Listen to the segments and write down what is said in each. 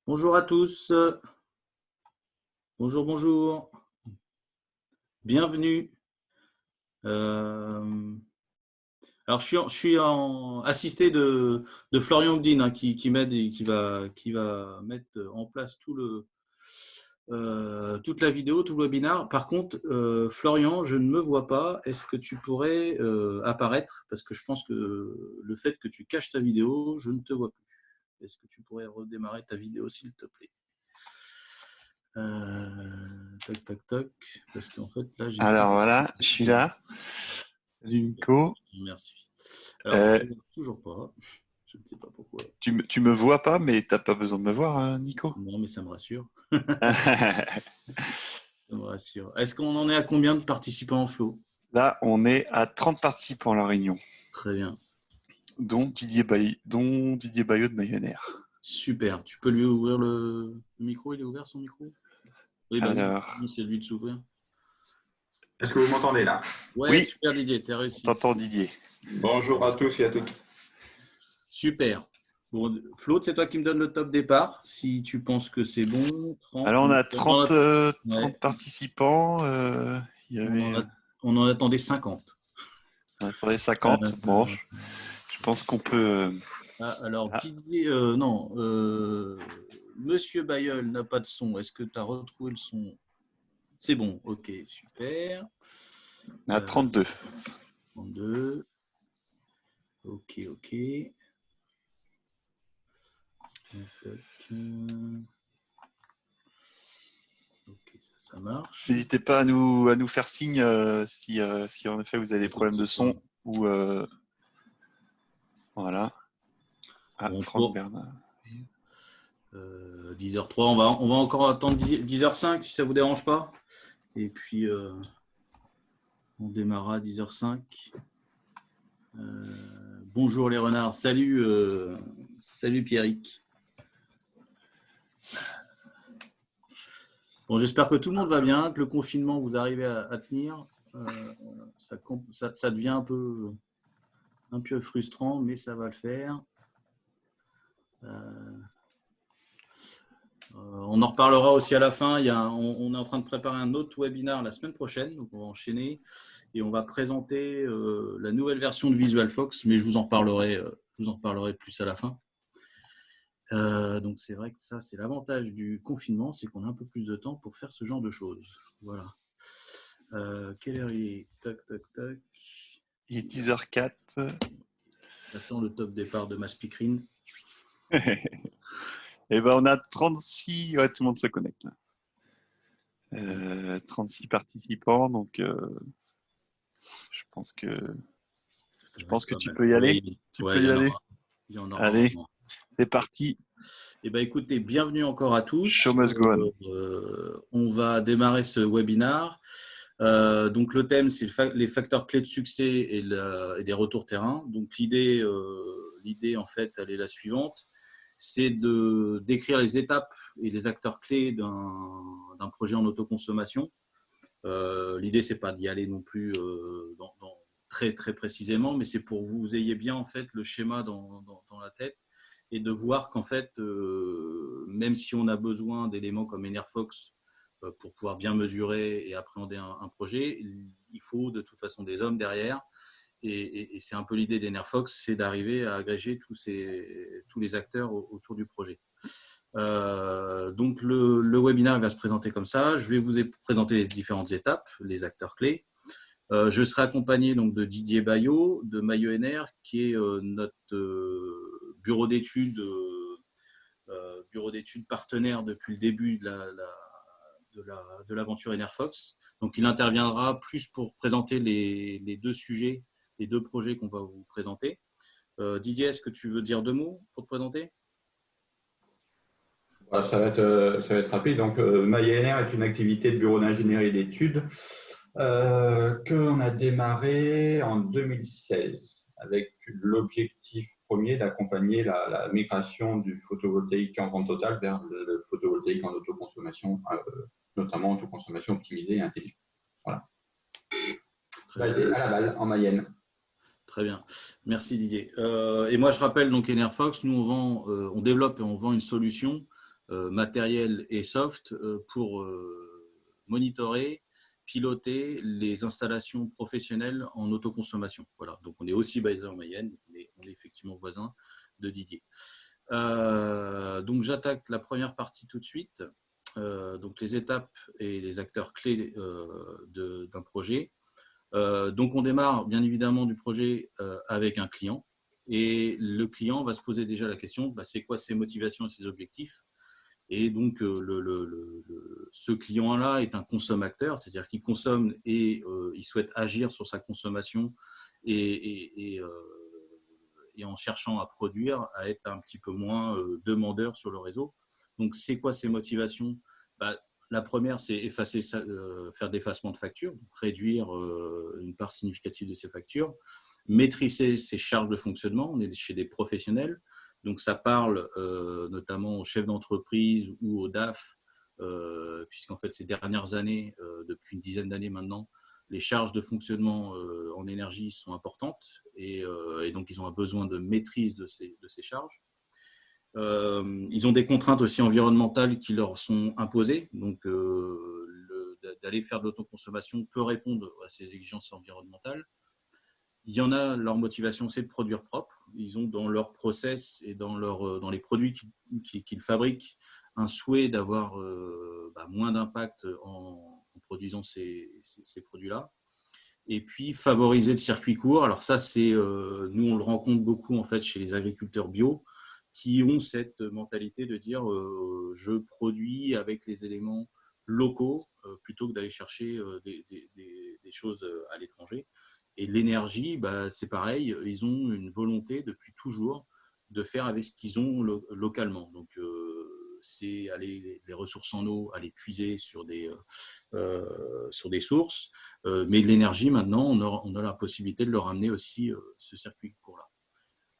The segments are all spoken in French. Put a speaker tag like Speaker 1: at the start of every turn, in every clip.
Speaker 1: Bonjour à tous. Bonjour, bonjour. Bienvenue. Alors, je suis assisté de Florian Ogdin, hein, qui m'aide et qui va mettre en place toute la vidéo, tout le webinaire. Par contre, Florian, je ne me vois pas. Est-ce que tu pourrais apparaître? Parce que je pense que le fait que tu caches ta vidéo, je ne te vois plus. Est-ce que tu pourrais redémarrer ta vidéo, s'il te plaît? Tac, tac, tac. Parce qu'en fait, là, j'ai.
Speaker 2: Alors voilà, je suis là. Salut Nico.
Speaker 1: Merci. Alors, je ne te vois toujours pas. Je ne sais pas pourquoi.
Speaker 2: Tu me vois pas, mais t'as pas besoin de me voir, hein, Nico.
Speaker 1: Non, mais ça me rassure. Ça me rassure. Est-ce qu'on en est à combien de participants, Flo?
Speaker 2: Là, on est à 30 participants à la réunion,
Speaker 1: Très bien.
Speaker 2: dont Didier Bayot de Mayonnaire.
Speaker 1: Super. Tu peux lui ouvrir le micro? Il est ouvert, son micro? Oui, bah
Speaker 2: Alors,
Speaker 1: oui, c'est lui de s'ouvrir.
Speaker 3: Est-ce que vous m'entendez là?
Speaker 1: Ouais,
Speaker 2: oui,
Speaker 1: super Didier, t'as
Speaker 2: on
Speaker 1: réussi.
Speaker 2: t'entend Didier.
Speaker 3: Bonjour à tous et à toutes.
Speaker 1: Super. Bon, Flo, c'est toi qui me donne le top départ. Si tu penses que c'est bon, 30.
Speaker 2: Alors on a 30
Speaker 1: Ouais,
Speaker 2: participants. Il y
Speaker 1: on
Speaker 2: avait,
Speaker 1: en on en attendait 50.
Speaker 2: on attendait 50. Bon,
Speaker 1: Euh,
Speaker 2: je pense qu'on peut.
Speaker 1: alors,
Speaker 2: Ah,
Speaker 1: Didier, non, Monsieur Bayeul n'a pas de son. Est-ce que tu as retrouvé le son? C'est bon, ok, super.
Speaker 2: on a 32.
Speaker 1: 32. Ok, ok. Tac, ok, ça marche.
Speaker 2: N'hésitez pas à nous faire signe si en effet vous avez des problèmes de son ou voilà. Ah,
Speaker 1: Bon,
Speaker 2: Franck Bernard.
Speaker 1: 10h03, on va encore attendre 10h05 si ça ne vous dérange pas. Et puis, on démarrera à 10h05. Bonjour les renards. Salut Pierrick. Bon, j'espère que tout le monde va bien, que le confinement, vous arrivez à tenir. Ça devient un peu frustrant, mais ça va le faire. On en reparlera aussi à la fin. On est en train de préparer un autre webinaire la semaine prochaine, donc on va enchaîner et on va présenter la nouvelle version de VisualFox, mais je vous en reparlerai plus à la fin. Donc c'est vrai que ça, c'est l'avantage du confinement, c'est qu'on a un peu plus de temps pour faire ce genre de choses. Voilà. Quelle heure il est? Tac, tac, tac.
Speaker 2: Il est 10h04.
Speaker 1: J'attends le top départ de ma speakerine.
Speaker 2: Et ben on a 36. Ouais, tout le monde se connecte là. 36 participants, donc je pense que tu peux y aller.
Speaker 1: Oui,
Speaker 2: Tu
Speaker 1: ouais,
Speaker 2: peux y aller.
Speaker 1: il y en aura
Speaker 2: Allez,
Speaker 1: vraiment.
Speaker 2: c'est parti.
Speaker 1: Eh bien, écoutez, bienvenue encore à
Speaker 2: Show
Speaker 1: tous.
Speaker 2: must go on.
Speaker 1: On va démarrer ce webinaire. Donc, le thème, c'est les facteurs clés de succès et des retours terrain. Donc, l'idée, en fait, elle est la suivante. C'est de décrire les étapes et les acteurs clés d'un projet en autoconsommation. L'idée, c'est pas d'y aller non plus très, très précisément, mais c'est pour que vous ayez bien, en fait, le schéma dans la tête et de voir qu'en fait, même si on a besoin d'éléments comme Enerfox pour pouvoir bien mesurer et appréhender un projet, il faut de toute façon des hommes derrière. Et c'est un peu l'idée d'Enerfox, c'est d'arriver à agréger tous les acteurs autour du projet. Donc le webinaire va se présenter comme ça. Je vais vous présenter les différentes étapes, les acteurs clés. Je serai accompagné donc de Didier Bayot de Mayonnaire, qui est notre bureau d'études partenaire depuis le début de l'aventure Enerfox. Donc, il interviendra plus pour présenter les deux sujets, les deux projets qu'on va vous présenter. Didier, est-ce que tu veux dire deux mots pour te présenter?
Speaker 3: Ça va être rapide. Donc, MyNR est une activité de bureau d'ingénierie d'études qu'on a démarré en 2016 avec l'objectif premier d'accompagner la migration du photovoltaïque en vente totale vers le photovoltaïque en autoconsommation, notamment autoconsommation optimisée et intelligente. Voilà. Basé à Laval, en Mayenne.
Speaker 1: Très bien, merci Didier. Et moi je rappelle donc Enerfox, nous on développe et on vend une solution matériel et soft pour monitorer, piloter les installations professionnelles en autoconsommation. Voilà. Donc, on est aussi basé en Mayenne, on est effectivement voisin de Didier. Donc, j'attaque la première partie tout de suite. Donc, les étapes et les acteurs clés d'un projet. Donc, on démarre bien évidemment du projet avec un client. Et le client va se poser déjà la question, c'est quoi ses motivations et ses objectifs? Et donc, ce client-là est un consommateur, c'est-à-dire qu'il consomme et il souhaite agir sur sa consommation et en cherchant à produire, à être un petit peu moins demandeur sur le réseau. Donc, c'est quoi ses motivations? La première, c'est faire d'effacement de factures, donc réduire une part significative de ses factures, maîtriser ses charges de fonctionnement. On est chez des professionnels. Donc, ça parle notamment aux chefs d'entreprise ou aux DAF, puisqu'en fait, ces dernières années, depuis une dizaine d'années maintenant, les charges de fonctionnement en énergie sont importantes et donc, ils ont un besoin de maîtrise de ces charges. Ils ont des contraintes aussi environnementales qui leur sont imposées. Donc, d'aller faire de l'autoconsommation peut répondre à ces exigences environnementales. Il y en a, leur motivation, c'est de produire propre. Ils ont dans leur process et dans les produits qu'ils fabriquent un souhait d'avoir moins d'impact en produisant ces produits-là. Et puis, favoriser le circuit court. Alors ça, nous, on le rencontre beaucoup en fait, chez les agriculteurs bio qui ont cette mentalité de dire je produis avec les éléments locaux plutôt que d'aller chercher des choses à l'étranger. Et l'énergie, c'est pareil, ils ont une volonté depuis toujours de faire avec ce qu'ils ont localement. Donc, c'est aller les ressources en eau, aller puiser sur des sources. Mais l'énergie, maintenant, on a la possibilité de leur amener aussi ce circuit court-là.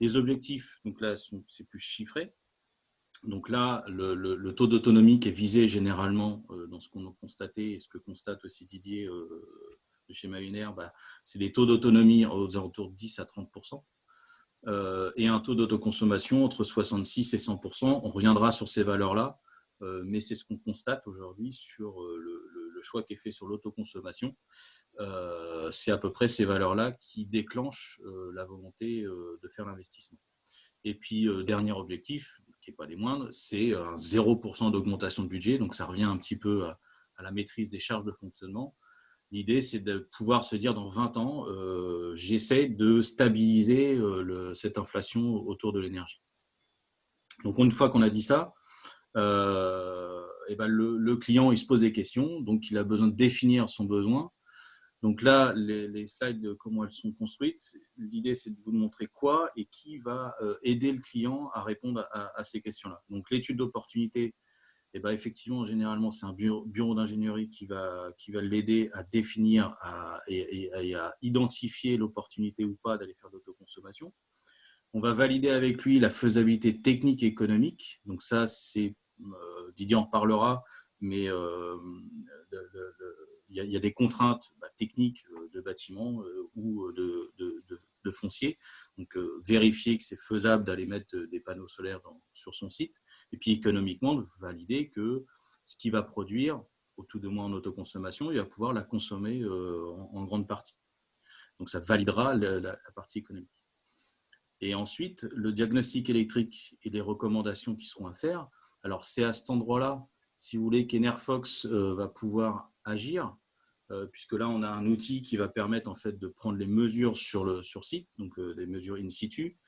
Speaker 1: Les objectifs, donc là, c'est plus chiffré. Donc là, le taux d'autonomie qui est visé généralement dans ce qu'on a constaté et ce que constate aussi Didier de chez Mayener, c'est des taux d'autonomie aux alentours de 10 à 30%. Et un taux d'autoconsommation entre 66 et 100%. On reviendra sur ces valeurs-là, mais c'est ce qu'on constate aujourd'hui sur le choix qui est fait sur l'autoconsommation. C'est à peu près ces valeurs-là qui déclenchent la volonté de faire l'investissement. Et puis, dernier objectif, qui n'est pas des moindres, c'est un 0% d'augmentation de budget. Donc, ça revient un petit peu à la maîtrise des charges de fonctionnement. L'idée, c'est de pouvoir se dire dans 20 ans, j'essaie de stabiliser cette inflation autour de l'énergie. Donc, une fois qu'on a dit ça, le client, il se pose des questions. Donc, il a besoin de définir son besoin. Donc là, les slides, comment elles sont construites, l'idée, c'est de vous montrer quoi et qui va aider le client à répondre à ces questions-là. Donc, l'étude d'opportunité, effectivement, généralement, c'est un bureau d'ingénierie qui va l'aider à définir et à identifier l'opportunité ou pas d'aller faire de l'autoconsommation. On va valider avec lui la faisabilité technique et économique. Donc ça, Didier en reparlera, mais il y a des contraintes techniques de bâtiment ou de foncier. Donc, vérifier que c'est faisable d'aller mettre des panneaux solaires sur son site. Et puis, économiquement, valider que ce qu'il va produire, au tout de moins en autoconsommation, il va pouvoir la consommer en grande partie. Donc, ça validera la partie économique. Et ensuite, le diagnostic électrique et les recommandations qui seront à faire. Alors, c'est à cet endroit-là, si vous voulez, qu'Enerfox va pouvoir agir, puisque là, on a un outil qui va permettre en fait, de prendre les mesures sur site, donc des mesures in situ,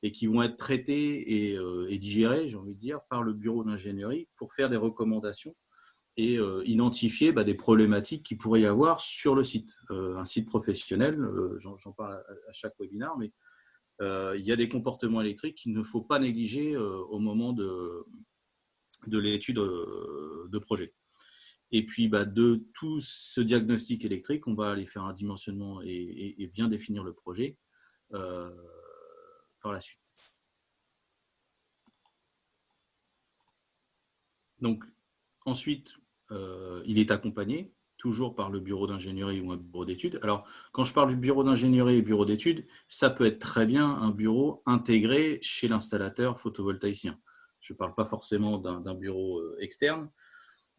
Speaker 1: et qui vont être traitées et digérées, j'ai envie de dire, par le bureau d'ingénierie pour faire des recommandations et identifier des problématiques qu'il pourrait y avoir sur le site. Un site professionnel, j'en parle à chaque webinaire, mais il y a des comportements électriques qu'il ne faut pas négliger au moment de l'étude de projet. Et puis, de tout ce diagnostic électrique, on va aller faire un dimensionnement et bien définir le projet par la suite. Donc, ensuite, il est accompagné toujours par le bureau d'ingénierie ou un bureau d'études. Alors, quand je parle du bureau d'ingénierie et bureau d'études, ça peut être très bien un bureau intégré chez l'installateur photovoltaïcien. Je ne parle pas forcément d'un bureau externe,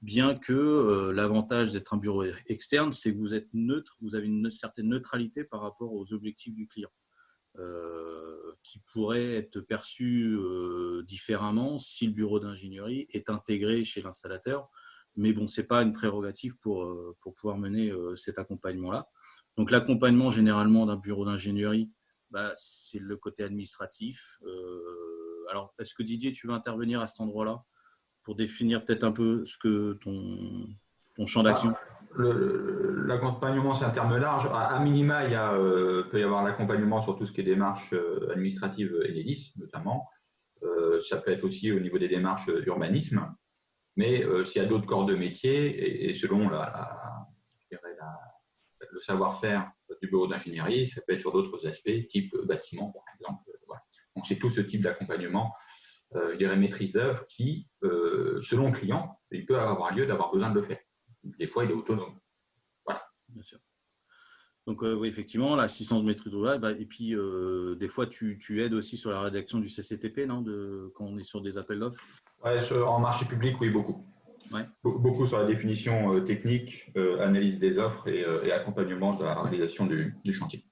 Speaker 1: bien que l'avantage d'être un bureau externe, c'est que vous êtes neutre, vous avez une certaine neutralité par rapport aux objectifs du client, qui pourraient être perçus différemment si le bureau d'ingénierie est intégré chez l'installateur. Mais bon, ce n'est pas une prérogative pour pouvoir mener cet accompagnement-là. Donc l'accompagnement généralement d'un bureau d'ingénierie, c'est le côté administratif. Alors, est-ce que Didier, tu veux intervenir à cet endroit-là pour définir peut-être un peu ce que ton champ d'action?
Speaker 3: L'accompagnement, c'est un terme large. À minima, peut y avoir l'accompagnement sur tout ce qui est démarches administratives et EDIS, notamment. Ça peut être aussi au niveau des démarches urbanisme. Mais s'il y a d'autres corps de métier, et selon le savoir-faire du bureau d'ingénierie, ça peut être sur d'autres aspects, type bâtiment, par exemple. Voilà. Donc, c'est tout ce type d'accompagnement, je dirais maîtrise d'œuvre, qui, selon le client, il peut avoir lieu d'avoir besoin de le faire. Des fois, il est autonome. Voilà.
Speaker 1: Bien sûr. Donc, oui, effectivement, l'assistance de maîtrise d'ouvrage, et puis des fois, tu aides aussi sur la rédaction du CCTP, non, quand on est sur des appels d'offres?
Speaker 3: Ouais, en marché public, oui, beaucoup.
Speaker 1: Ouais.
Speaker 3: Beaucoup sur la définition technique, analyse des offres et accompagnement de la réalisation du chantier.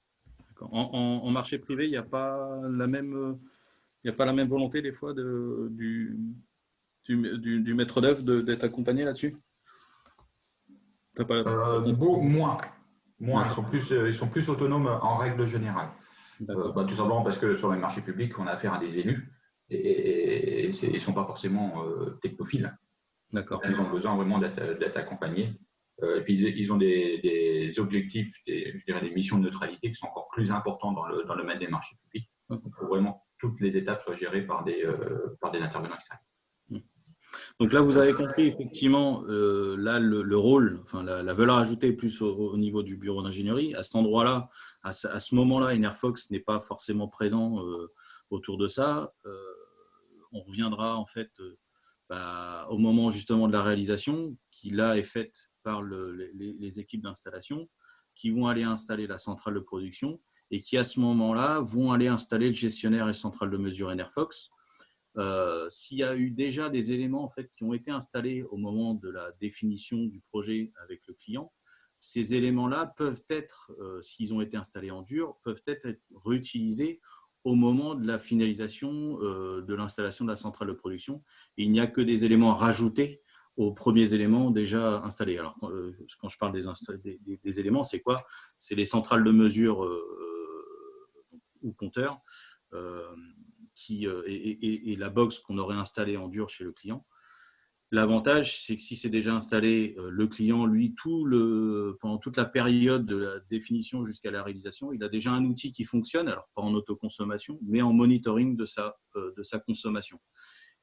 Speaker 1: En marché privé, il n'y a pas la même volonté des fois du maître d'œuvre d'être accompagné là-dessus?
Speaker 3: Moins. Ils sont plus autonomes en règle générale. Tout simplement parce que sur les marchés publics, on a affaire à des élus et ils ne sont pas forcément technophiles.
Speaker 1: D'accord.
Speaker 3: Ils ont besoin vraiment d'être accompagnés. Et puis ils ont des objectifs, je dirais des missions de neutralité qui sont encore plus importants dans le domaine des marchés publics. Donc, il faut vraiment que toutes les étapes soient gérées par des intervenants externes.
Speaker 1: Donc là, vous avez compris effectivement là le rôle, enfin la valeur ajoutée plus au niveau du bureau d'ingénierie. À cet endroit-là, à ce moment-là, Enerfox n'est pas forcément présent autour de ça. On reviendra en fait au moment justement de la réalisation, qui là est faite par les équipes d'installation, qui vont aller installer la centrale de production et qui à ce moment-là vont aller installer le gestionnaire et centrale de mesure Enerfox. S'il y a eu déjà des éléments en fait, qui ont été installés au moment de la définition du projet avec le client, ces éléments-là peuvent être, s'ils ont été installés en dur, peuvent être réutilisés au moment de la finalisation de l'installation de la centrale de production. Et il n'y a que des éléments rajoutés aux premiers éléments déjà installés. Alors, quand je parle des éléments, c'est quoi? C'est les centrales de mesure ou compteurs et la box qu'on aurait installée en dur chez le client. L'avantage, c'est que si c'est déjà installé, le client, lui, pendant toute la période de la définition jusqu'à la réalisation, il a déjà un outil qui fonctionne, alors pas en autoconsommation, mais en monitoring de sa consommation.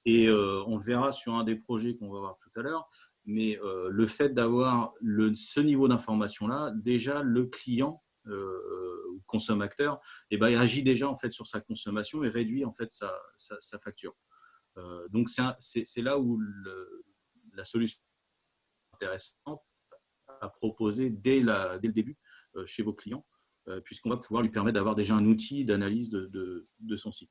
Speaker 1: Et on le verra sur un des projets qu'on va voir tout à l'heure, mais le fait d'avoir ce niveau d'information-là, déjà le client ou consommateur, il agit déjà en fait sur sa consommation et réduit en fait sa facture. Donc c'est là où la solution est intéressante à proposer dès le début chez vos clients, puisqu'on va pouvoir lui permettre d'avoir déjà un outil d'analyse de son site.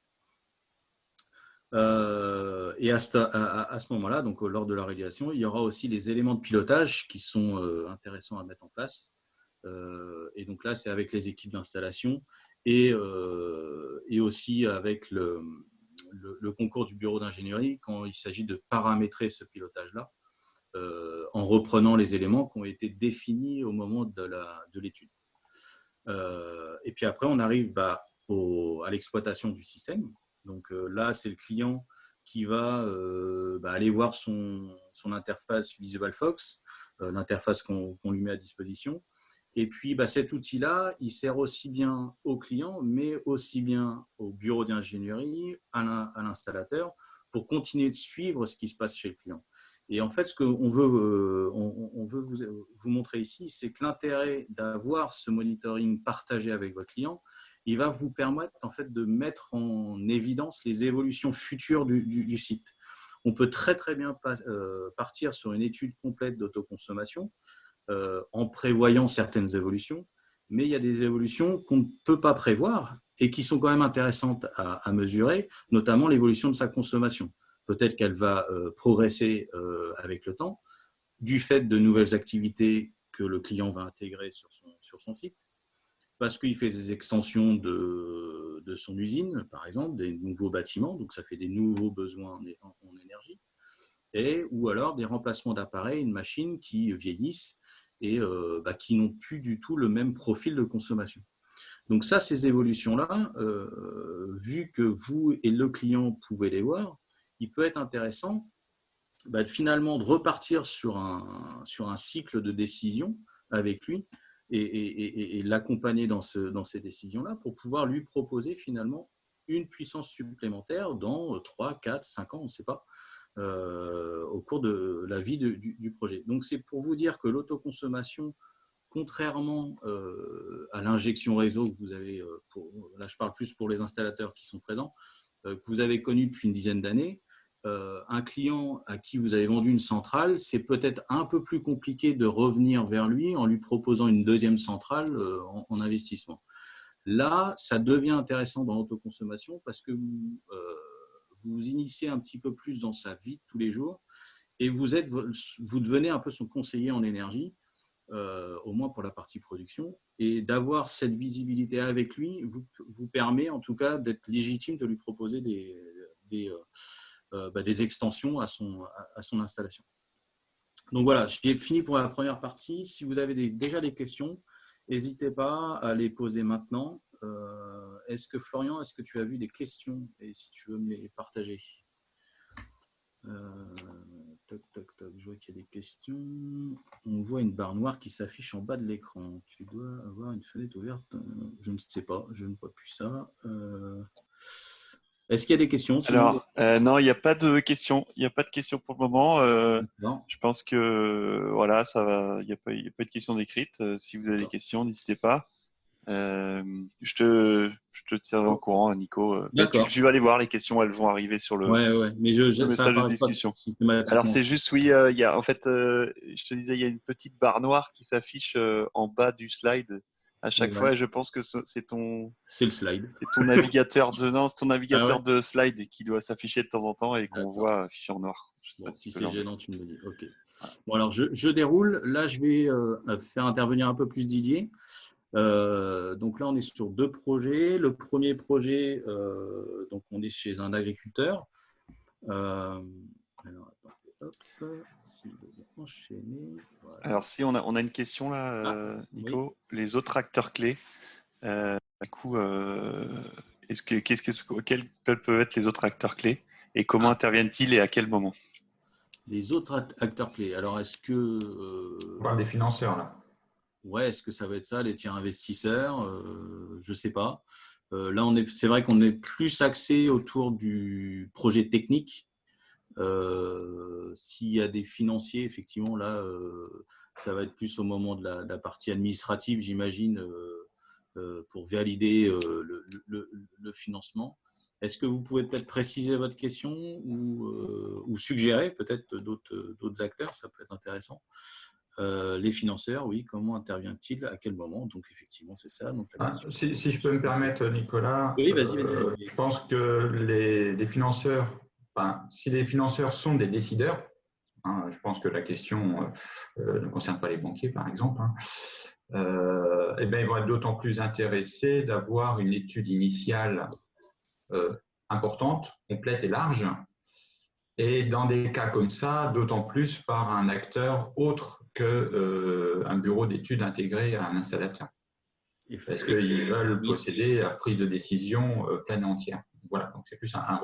Speaker 1: Et à ce moment-là, donc lors de la réalisation, il y aura aussi les éléments de pilotage qui sont intéressants à mettre en place. Et donc là, c'est avec les équipes d'installation et aussi avec le concours du bureau d'ingénierie quand il s'agit de paramétrer ce pilotage-là en reprenant les éléments qui ont été définis au moment de l'étude. Et puis après, on arrive à l'exploitation du système. Donc là, c'est le client qui va aller voir son interface VisualFox, l'interface qu'on lui met à disposition. Et puis, cet outil-là, il sert aussi bien au client, mais aussi bien au bureau d'ingénierie, à l'installateur, pour continuer de suivre ce qui se passe chez le client. Et en fait, ce qu'on veut, on veut vous montrer ici, c'est que l'intérêt d'avoir ce monitoring partagé avec votre client, il va vous permettre en fait, de mettre en évidence les évolutions futures du site. On peut très, très bien partir sur une étude complète d'autoconsommation, en prévoyant certaines évolutions, mais il y a des évolutions qu'on ne peut pas prévoir et qui sont quand même intéressantes à mesurer, notamment l'évolution de sa consommation. peut-être qu'elle va progresser avec le temps, du fait de nouvelles activités que le client va intégrer sur son site, parce qu'il fait des extensions de son usine, par exemple, des nouveaux bâtiments, donc ça fait des nouveaux besoins en énergie, ou alors des remplacements d'appareils, une machine qui vieillissent et qui n'ont plus du tout le même profil de consommation. Donc ça, ces évolutions-là, vu que vous et le client pouvez les voir, il peut être intéressant finalement de repartir sur un cycle de décision avec lui et l'accompagner dans ces décisions-là pour pouvoir lui proposer finalement une puissance supplémentaire dans 3, 4, 5 ans, on ne sait pas, au cours de la vie du projet. Donc c'est pour vous dire que l'autoconsommation, contrairement à l'injection réseau que vous avez, là je parle plus pour les installateurs qui sont présents, que vous avez connu depuis une dizaine d'années, un client à qui vous avez vendu une centrale, c'est peut-être un peu plus compliqué de revenir vers lui en lui proposant une deuxième centrale en investissement. Là, ça devient intéressant dans l'autoconsommation parce que vous initiez un petit peu plus dans sa vie de tous les jours et vous devenez un peu son conseiller en énergie, au moins pour la partie production, et d'avoir cette visibilité avec lui vous permet en tout cas d'être légitime de lui proposer des extensions à son installation. Donc voilà, j'ai fini pour la première partie. Si vous avez déjà des questions, n'hésitez pas à les poser maintenant. Florian, est-ce que tu as vu des questions et si tu veux me les partager? Je vois qu'il y a des questions. On voit une barre noire qui s'affiche en bas de l'écran. Tu dois avoir une fenêtre ouverte. Je ne sais pas, je ne vois plus ça. Est-ce qu'il y a des questions?
Speaker 2: Alors, non, il n'y a pas de questions. Il n'y a pas de questions pour le moment.
Speaker 1: Non.
Speaker 2: Je pense que voilà, ça va. Il n'y a pas de questions décrites. Si vous avez des questions, n'hésitez pas. Je te tiendrai au courant, Nico.
Speaker 1: D'accord.
Speaker 2: Tu vas aller voir les questions, elles vont arriver sur le
Speaker 1: Mais
Speaker 2: le
Speaker 1: ça
Speaker 2: message de
Speaker 1: apparaît pas
Speaker 2: discussion.
Speaker 1: systématiquement.
Speaker 2: Alors c'est juste, oui, il y a, en fait, je te disais, il y a une petite barre noire qui s'affiche en bas du slide à chaque fois, et je pense que c'est ton
Speaker 1: le slide.
Speaker 2: navigateur c'est ton navigateur
Speaker 1: ouais.
Speaker 2: de slide qui doit s'afficher de temps en temps et qu'on
Speaker 1: D'accord.
Speaker 2: voit affiché en noir.
Speaker 1: Bon, si c'est gênant, tu me le dis. Ok. Bon, alors je déroule. Là, je vais faire intervenir un peu plus Didier. Donc là, on est sur 2 projets. Le premier projet, donc on est chez un agriculteur. Alors, attendez, hop, s'il veut bien enchaîner. Voilà.
Speaker 2: Alors, si on a une question là, Nico, oui. Les autres acteurs clés, du coup, quels peuvent être les autres acteurs clés et comment interviennent-ils et à quel moment?
Speaker 1: Les autres acteurs clés. Alors, est-ce que.
Speaker 3: On parle des financeurs là.
Speaker 1: Ouais, est-ce que ça va être ça, les tiers investisseurs? Je ne sais pas. Là, c'est vrai qu'on est plus axé autour du projet technique. S'il y a des financiers, effectivement, là, ça va être plus au moment de la partie administrative, j'imagine, pour valider le financement. Est-ce que vous pouvez peut-être préciser votre question ou suggérer peut-être d'autres acteurs? Ça peut être intéressant. Les financeurs, oui, comment intervient-il, à quel moment? Donc, effectivement, c'est ça. Donc,
Speaker 3: si je peux me permettre, Nicolas,
Speaker 1: oui, vas-y.
Speaker 3: Je pense que les financeurs, si les financeurs sont des décideurs, je pense que la question ne concerne pas les banquiers, par exemple, ils vont être d'autant plus intéressés d'avoir une étude initiale importante, complète et large, et dans des cas comme ça, d'autant plus par un acteur autre qu'un bureau d'études intégré à un installateur. Parce qu'ils veulent posséder la prise de décision pleine et entière. Voilà, donc c'est plus un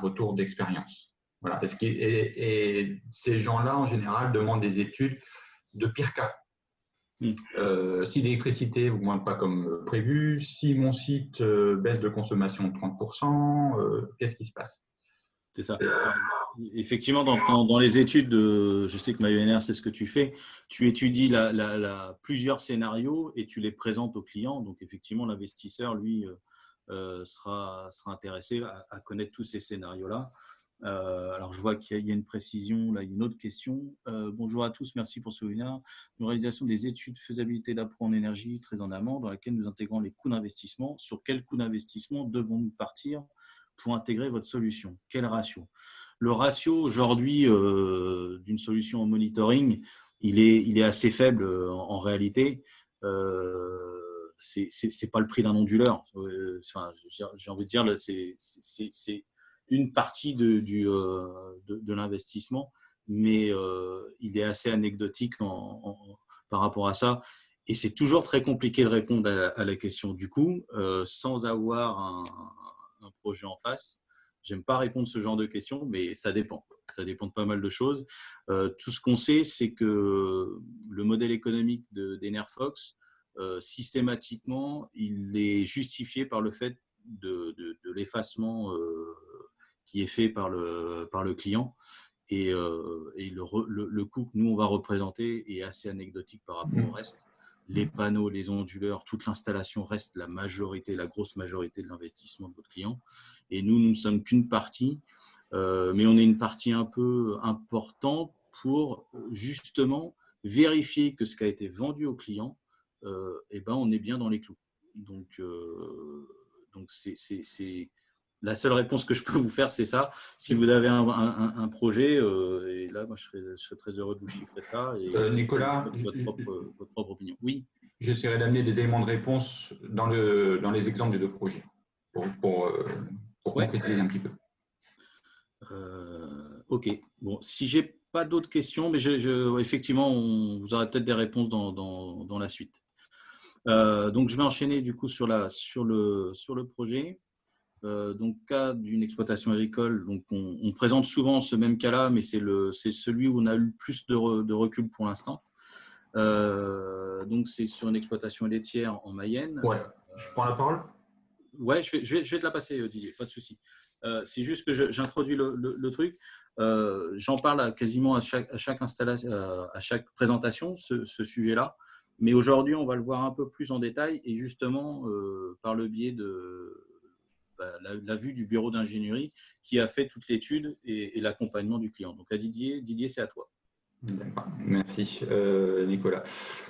Speaker 3: retour d'expérience. Voilà. Et ces gens-là, en général, demandent des études de pire cas. Si l'électricité n'augmente pas comme prévu, si mon site baisse de consommation de 30%, qu'est-ce qui se passe?
Speaker 1: C'est ça. Effectivement, dans les études, je sais que MyENR, c'est ce que tu fais, tu étudies plusieurs scénarios et tu les présentes au client. Donc, effectivement, l'investisseur, lui, sera intéressé à connaître tous ces scénarios-là. Alors, je vois qu'il y a une précision, là, il y a une autre question. Bonjour à tous, merci pour ce webinaire. Une réalisation des études de faisabilité d'apport en énergie très en amont, dans laquelle nous intégrons les coûts d'investissement. Sur quels coûts d'investissement devons-nous partir pour intégrer votre solution. Quel ratio? Le ratio aujourd'hui d'une solution en monitoring, il est assez faible en réalité. C'est pas le prix d'un onduleur. Enfin, j'ai envie de dire, c'est une partie de l'investissement, mais il est assez anecdotique par rapport à ça. Et c'est toujours très compliqué de répondre à la question du coût sans avoir un projet en face. J'aime pas répondre à ce genre de questions, mais ça dépend. Ça dépend de pas mal de choses. Tout ce qu'on sait, c'est que le modèle économique d'Enerfox, systématiquement, il est justifié par le fait de l'effacement qui est fait par le client. Et le coût que nous, on va représenter est assez anecdotique par rapport au reste. Les panneaux, les onduleurs, toute l'installation reste la grosse majorité de l'investissement de votre client. Et nous ne sommes qu'une partie, mais on est une partie un peu importante pour justement vérifier que ce qui a été vendu au client, on est bien dans les clous. Donc c'est la seule réponse que je peux vous faire, c'est ça. Si vous avez un projet, et là, moi, je serais très heureux de vous chiffrer ça. Et
Speaker 3: Nicolas,
Speaker 1: votre propre opinion. Oui.
Speaker 3: J'essaierai d'amener des éléments de réponse dans les exemples des deux projets pour concrétiser un petit peu.
Speaker 1: Ok. Bon, si j'ai pas d'autres questions, mais effectivement, vous aurez peut-être des réponses dans la suite. Donc, je vais enchaîner du coup sur le projet. Donc, cas d'une exploitation agricole, donc on présente souvent ce même cas-là, mais c'est celui où on a eu le plus de recul pour l'instant. Donc, c'est sur une exploitation laitière en Mayenne.
Speaker 3: Ouais, je prends la parole.
Speaker 1: Ouais, je vais te la passer, Didier, pas de souci. C'est juste que j'introduis le truc. J'en parle quasiment à chaque installation, à chaque présentation, ce sujet-là. Mais aujourd'hui, on va le voir un peu plus en détail et justement par le biais de la vue du bureau d'ingénierie qui a fait toute l'étude et l'accompagnement du client. Donc, à Didier, c'est à toi.
Speaker 3: D'accord, merci Nicolas.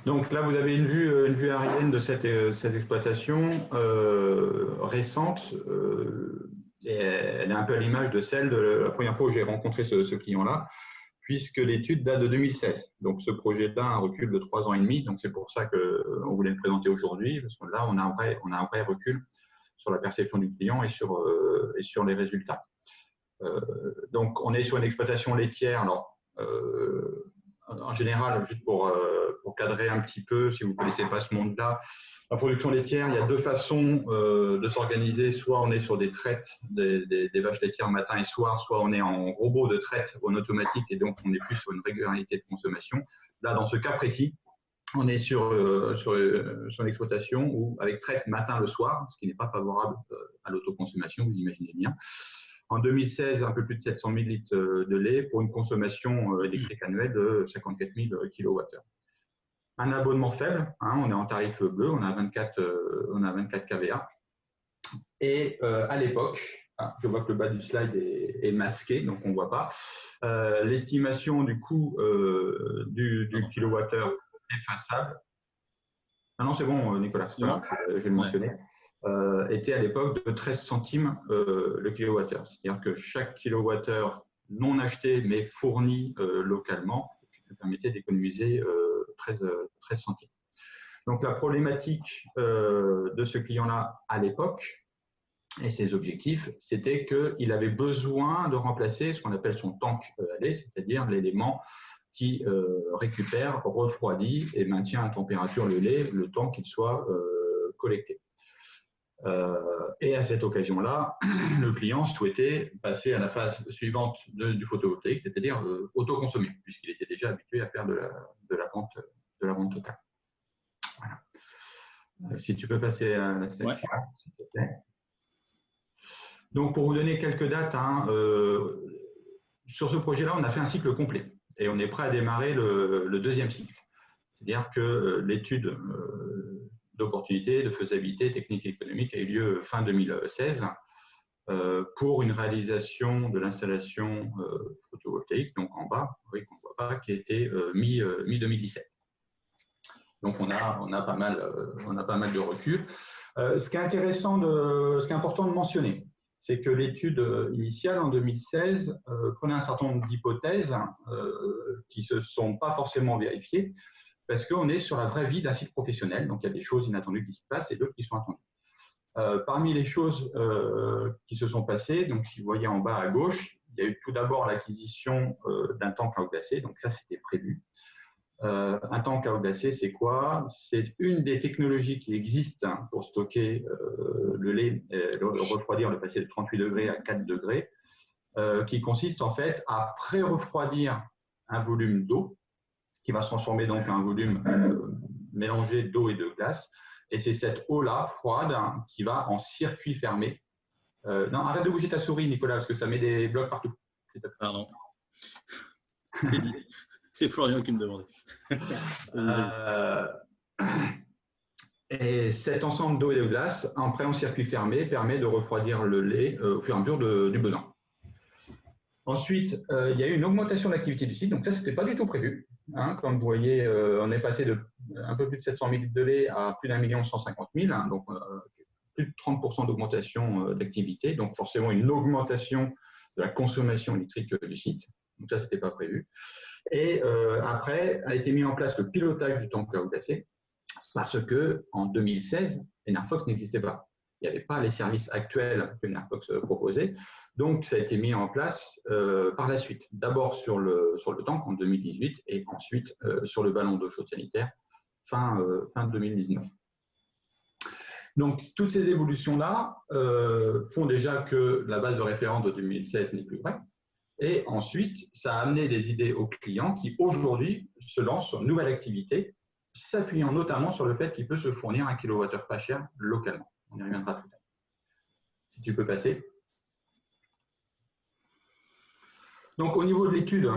Speaker 3: Donc là, vous avez une vue aérienne de cette exploitation récente. Et elle est un peu à l'image de celle de la première fois où j'ai rencontré ce client-là, puisque l'étude date de 2016. Donc ce projet-là a un recul de 3 ans et demi. Donc c'est pour ça qu'on voulait le présenter aujourd'hui, parce que là, on a un vrai recul sur la perception du client et sur les résultats. Donc on est sur une exploitation laitière. Alors, en général, juste pour cadrer un petit peu, si vous ne connaissez pas ce monde-là, la production laitière, il y a deux façons de s'organiser. Soit on est sur des traites des vaches laitières matin et soir, soit on est en robot de traite en automatique et donc on est plus sur une régularité de consommation. Là, dans ce cas précis, on est sur une exploitation où, avec traite matin le soir, ce qui n'est pas favorable à l'autoconsommation, vous imaginez bien. En 2016, un peu plus de 700 000 litres de lait pour une consommation électrique annuelle de 54 000 kWh. Un abonnement faible, on est en tarif bleu, on a 24 kVA. Et à l'époque, je vois que le bas du slide est masqué, donc on ne voit pas, l'estimation du coût du kilowattheure effaçable. Ah non, c'est bon, Nicolas, c'est pas grave, je vais le mentionner. Était à l'époque de 13 centimes le kilowattheure. C'est-à-dire que chaque kilowattheure non acheté mais fourni localement permettait d'économiser 13 centimes. Donc la problématique de ce client-là à l'époque et ses objectifs, c'était qu'il avait besoin de remplacer ce qu'on appelle son tank à lait, c'est-à-dire l'élément qui récupère, refroidit et maintient à température le lait le temps qu'il soit collecté. Et à cette occasion-là, le client souhaitait passer à la phase suivante du photovoltaïque, c'est-à-dire autoconsommer, puisqu'il était déjà habitué à faire de la vente totale. Voilà. Si tu peux passer à la slide suivante, s'il te plaît. Donc, pour vous donner quelques dates, sur ce projet-là, on a fait un cycle complet et on est prêt à démarrer le deuxième cycle. C'est-à-dire que l'étude d'opportunité, de faisabilité technique et économique a eu lieu fin 2016 pour une réalisation de l'installation photovoltaïque, donc en bas, oui, qu'on ne voit pas, qui a été mi-2017. Donc on a pas mal de recul. Ce qui est important de mentionner, c'est que l'étude initiale en 2016 prenait un certain nombre d'hypothèses qui ne se sont pas forcément vérifiées, parce qu'on est sur la vraie vie d'un site professionnel, donc il y a des choses inattendues qui se passent et d'autres qui sont attendues. Parmi les choses qui se sont passées, donc si vous voyez en bas à gauche, il y a eu tout d'abord l'acquisition d'un tank à eau glacée, donc ça c'était prévu. Un tank à eau glacée, c'est quoi? C'est une des technologies qui existent pour stocker le lait, le refroidir, le passer de 38 degrés à 4 degrés, qui consiste en fait à pré-refroidir un volume d'eau qui va se transformer donc en un volume mélangé d'eau et de glace. Et c'est cette eau-là, froide, qui va en circuit fermé. Non, arrête de bouger ta souris, Nicolas, parce que ça met des blocs partout.
Speaker 1: Pardon. C'est Florian qui me demandait.
Speaker 3: Et cet ensemble d'eau et de glace, après en circuit fermé, permet de refroidir le lait au fur et à mesure du besoin. Ensuite, il y a eu une augmentation de l'activité du site. Donc ça, ce n'était pas du tout prévu. Hein. Comme vous voyez, on est passé de un peu plus de 700 000 litres de lait à plus d'1 150 000, hein, donc plus de 30% d'augmentation d'activité. Donc forcément, une augmentation de la consommation électrique du site. Donc ça, ce n'était pas prévu. Et après, a été mis en place le pilotage du tank à eau glacée parce qu'en 2016, Enerfox n'existait pas. Il n'y avait pas les services actuels que Enerfox proposait. Donc, ça a été mis en place par la suite. D'abord sur le tank en 2018 et ensuite sur le ballon d'eau chaude sanitaire fin 2019. Donc, toutes ces évolutions-là font déjà que la base de référence de 2016 n'est plus vraie. Et ensuite, ça a amené des idées aux clients qui, aujourd'hui, se lancent sur une nouvelle activité, s'appuyant notamment sur le fait qu'il peut se fournir un kilowattheure pas cher localement. On y reviendra tout à l'heure. Si tu peux passer. Donc, au niveau de l'étude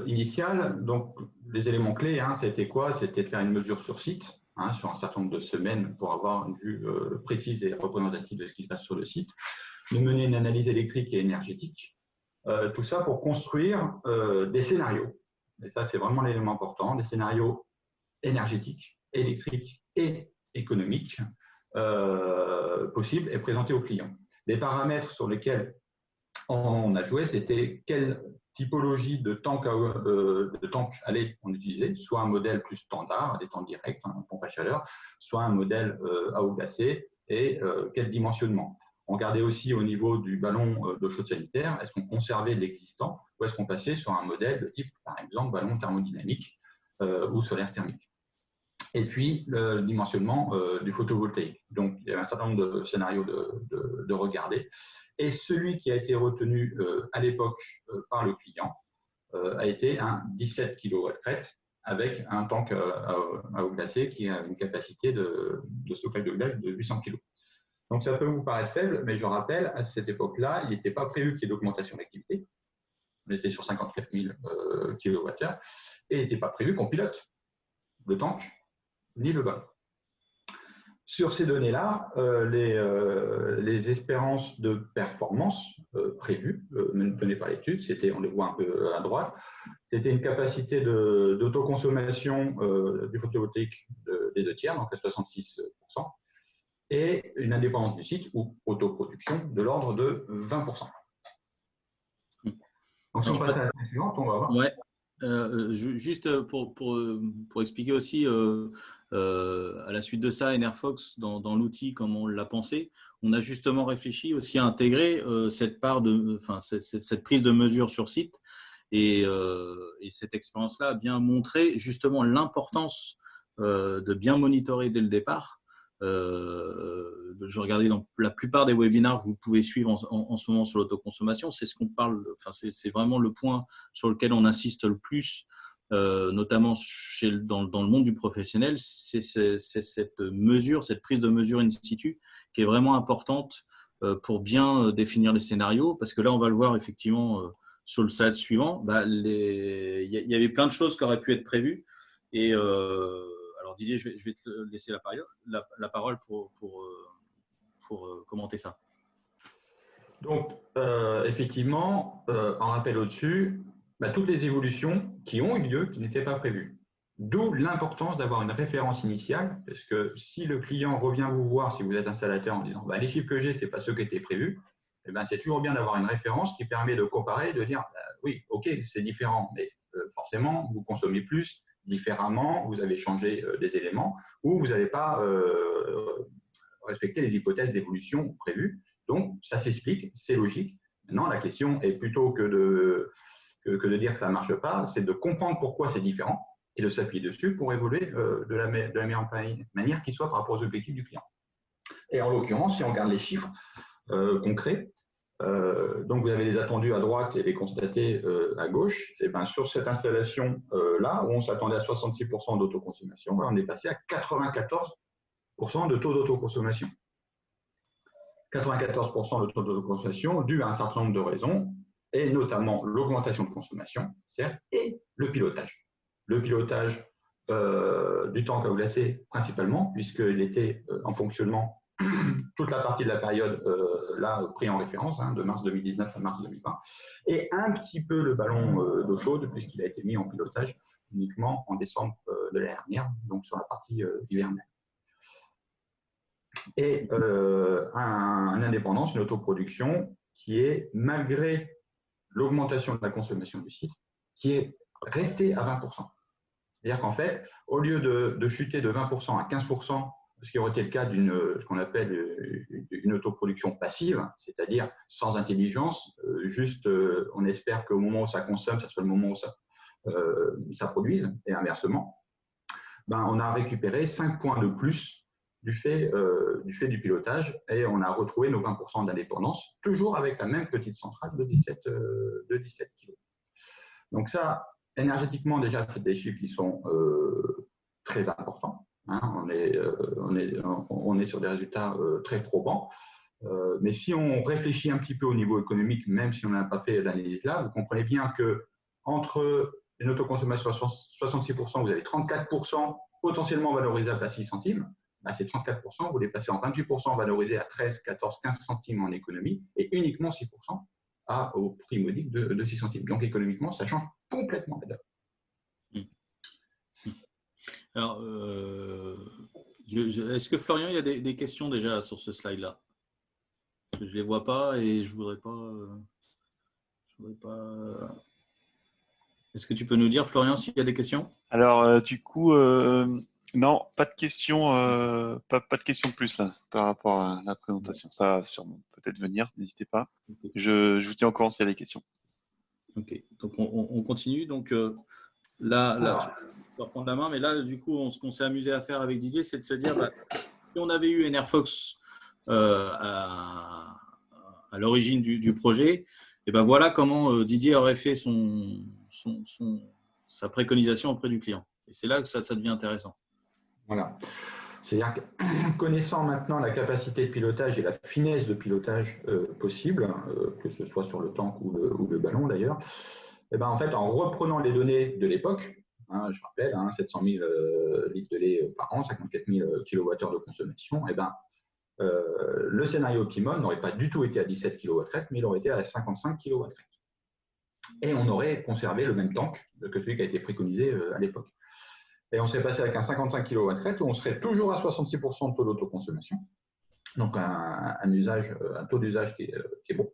Speaker 3: initiale, donc, les éléments clés, hein, c'était quoi? C'était de faire une mesure sur site, hein, sur un certain nombre de semaines pour avoir une vue précise et représentative de ce qui se passe sur le site, de mener une analyse électrique et énergétique. Tout ça pour construire des scénarios. Et ça, c'est vraiment l'élément important, des scénarios énergétiques, électriques et économiques possibles et présentés aux clients. Les paramètres sur lesquels on a joué, c'était quelle typologie de tank allait on utiliser, soit un modèle plus standard, à des temps directs, hein, pompe à chaleur, soit un modèle à eau glacée et quel dimensionnement. On regardait aussi au niveau du ballon d'eau chaude sanitaire, est-ce qu'on conservait l'existant ou est-ce qu'on passait sur un modèle de type, par exemple, ballon thermodynamique ou solaire thermique. Et puis, le dimensionnement du photovoltaïque. Donc, il y a un certain nombre de scénarios de regarder. Et celui qui a été retenu à l'époque par le client a été un 17 kW crête avec un tank à eau glacée qui a une capacité de stockage de glace de 800 kg. Donc, ça peut vous paraître faible, mais je rappelle, à cette époque-là, il n'était pas prévu qu'il y ait d'augmentation d'activité. On était sur 54 000 kWh et il n'était pas prévu qu'on pilote le tank ni le ballon. Sur ces données-là, les espérances de performance prévues, ne tenaient pas l'étude, on les voit un peu à droite, c'était une capacité d'autoconsommation du photovoltaïque des 2/3, donc à 66%, et une indépendance du site ou autoproduction de l'ordre de 20%. Donc, si on passe à la slide suivante, on va voir.
Speaker 1: Ouais. Juste pour expliquer aussi, à la suite de ça, Enerfox, dans l'outil, comme on l'a pensé, on a justement réfléchi aussi à intégrer cette prise de mesure sur site. Et cette expérience-là a bien montré justement l'importance de bien monitorer dès le départ. Je regardais dans la plupart des webinaires que vous pouvez suivre en ce moment sur l'autoconsommation, c'est ce qu'on parle, enfin c'est vraiment le point sur lequel on insiste le plus, notamment dans le monde du professionnel, c'est cette mesure, cette prise de mesure in situ qui est vraiment importante pour bien définir les scénarios, parce que là on va le voir effectivement sur le slide suivant, il y avait plein de choses qui auraient pu être prévues et alors Didier, je vais te laisser la parole pour commenter ça.
Speaker 3: Donc, effectivement, en rappel au-dessus, toutes les évolutions qui ont eu lieu, qui n'étaient pas prévues. D'où l'importance d'avoir une référence initiale, parce que si le client revient vous voir, si vous êtes installateur, en disant les chiffres que j'ai, ce n'est pas ceux qui étaient prévus, eh ben, c'est toujours bien d'avoir une référence qui permet de comparer, de dire oui, ok, c'est différent, mais forcément, vous consommez plus différemment, vous avez changé des éléments ou vous n'avez pas respecté les hypothèses d'évolution prévues. Donc, ça s'explique, c'est logique. Maintenant, la question est plutôt que de dire que ça ne marche pas, c'est de comprendre pourquoi c'est différent et de s'appuyer dessus pour évoluer de la meilleure manière qui soit par rapport aux objectifs du client. Et en l'occurrence, si on regarde les chiffres concrets, donc vous avez les attendus à droite et les constatés à gauche, et ben sur cette installation-là, où on s'attendait à 66% d'autoconsommation, on est passé à 94% de taux d'autoconsommation. 94% de taux d'autoconsommation dû à un certain nombre de raisons, et notamment l'augmentation de consommation, certes, et le pilotage. Le pilotage du tank à eau glacée principalement, puisqu'il était en fonctionnement toute la partie de la période là pris en référence, de mars 2019 à mars 2020, et un petit peu le ballon d'eau chaude, puisqu'il a été mis en pilotage uniquement en décembre de l'année dernière, donc sur la partie hivernale. Et une indépendance, une autoproduction qui est, malgré l'augmentation de la consommation du site, qui est restée à 20%. C'est-à-dire qu'en fait, au lieu de chuter de 20% à 15%, ce qui aurait été le cas d'une ce qu'on appelle une autoproduction passive, c'est-à-dire sans intelligence, juste on espère qu'au moment où ça consomme, ça soit le moment où ça produise, et inversement, ben, on a récupéré 5 points de plus du fait du pilotage, et on a retrouvé nos 20% d'indépendance, toujours avec la même petite centrale de 17 kg. Donc ça, énergétiquement, déjà, c'est des chiffres qui sont très importants. On est sur des résultats très probants. Mais si on réfléchit un petit peu au niveau économique, même si on n'a pas fait l'analyse là, vous comprenez bien qu'entre une autoconsommation à 66%, vous avez 34% potentiellement valorisables à 6 centimes. Bah, ces 34%, vous les passez en 28% valorisés à 13, 14, 15 centimes en économie et uniquement 6% au prix modique de 6 centimes. Donc économiquement, ça change complètement la donne.
Speaker 1: Alors, est-ce que Florian, il y a des questions déjà sur ce slide-là? Je ne les vois pas et je voudrais pas. Est-ce que tu peux nous dire, Florian, s'il y a des questions?
Speaker 2: Alors, du coup, non, pas de questions, pas de questions de plus là par rapport à la présentation. Ça va sûrement peut-être venir, n'hésitez pas.
Speaker 1: Okay.
Speaker 2: Je vous tiens au courant s'il y a des questions.
Speaker 1: Ok, donc on continue. Donc là, tu vas reprendre la main, mais là, du coup, ce qu'on s'est amusé à faire avec Didier, c'est de se dire, si on avait eu Enerfox à l'origine du projet, et ben voilà comment Didier aurait fait sa préconisation auprès du client. Et c'est là que ça devient intéressant.
Speaker 3: Voilà. C'est-à-dire que connaissant maintenant la capacité de pilotage et la finesse de pilotage possible, que ce soit sur le tank ou le ballon d'ailleurs, et ben en fait, en reprenant les données de l'époque, je rappelle, 700 000 litres de lait par an, 54 000 kWh de consommation, et ben, le scénario optimum n'aurait pas du tout été à 17 kWh, mais il aurait été à 55 kWh. Et on aurait conservé le même tank que celui qui a été préconisé à l'époque. Et on serait passé avec un 55 kWh où on serait toujours à 66% de taux d'autoconsommation. Donc un taux d'usage qui est bon.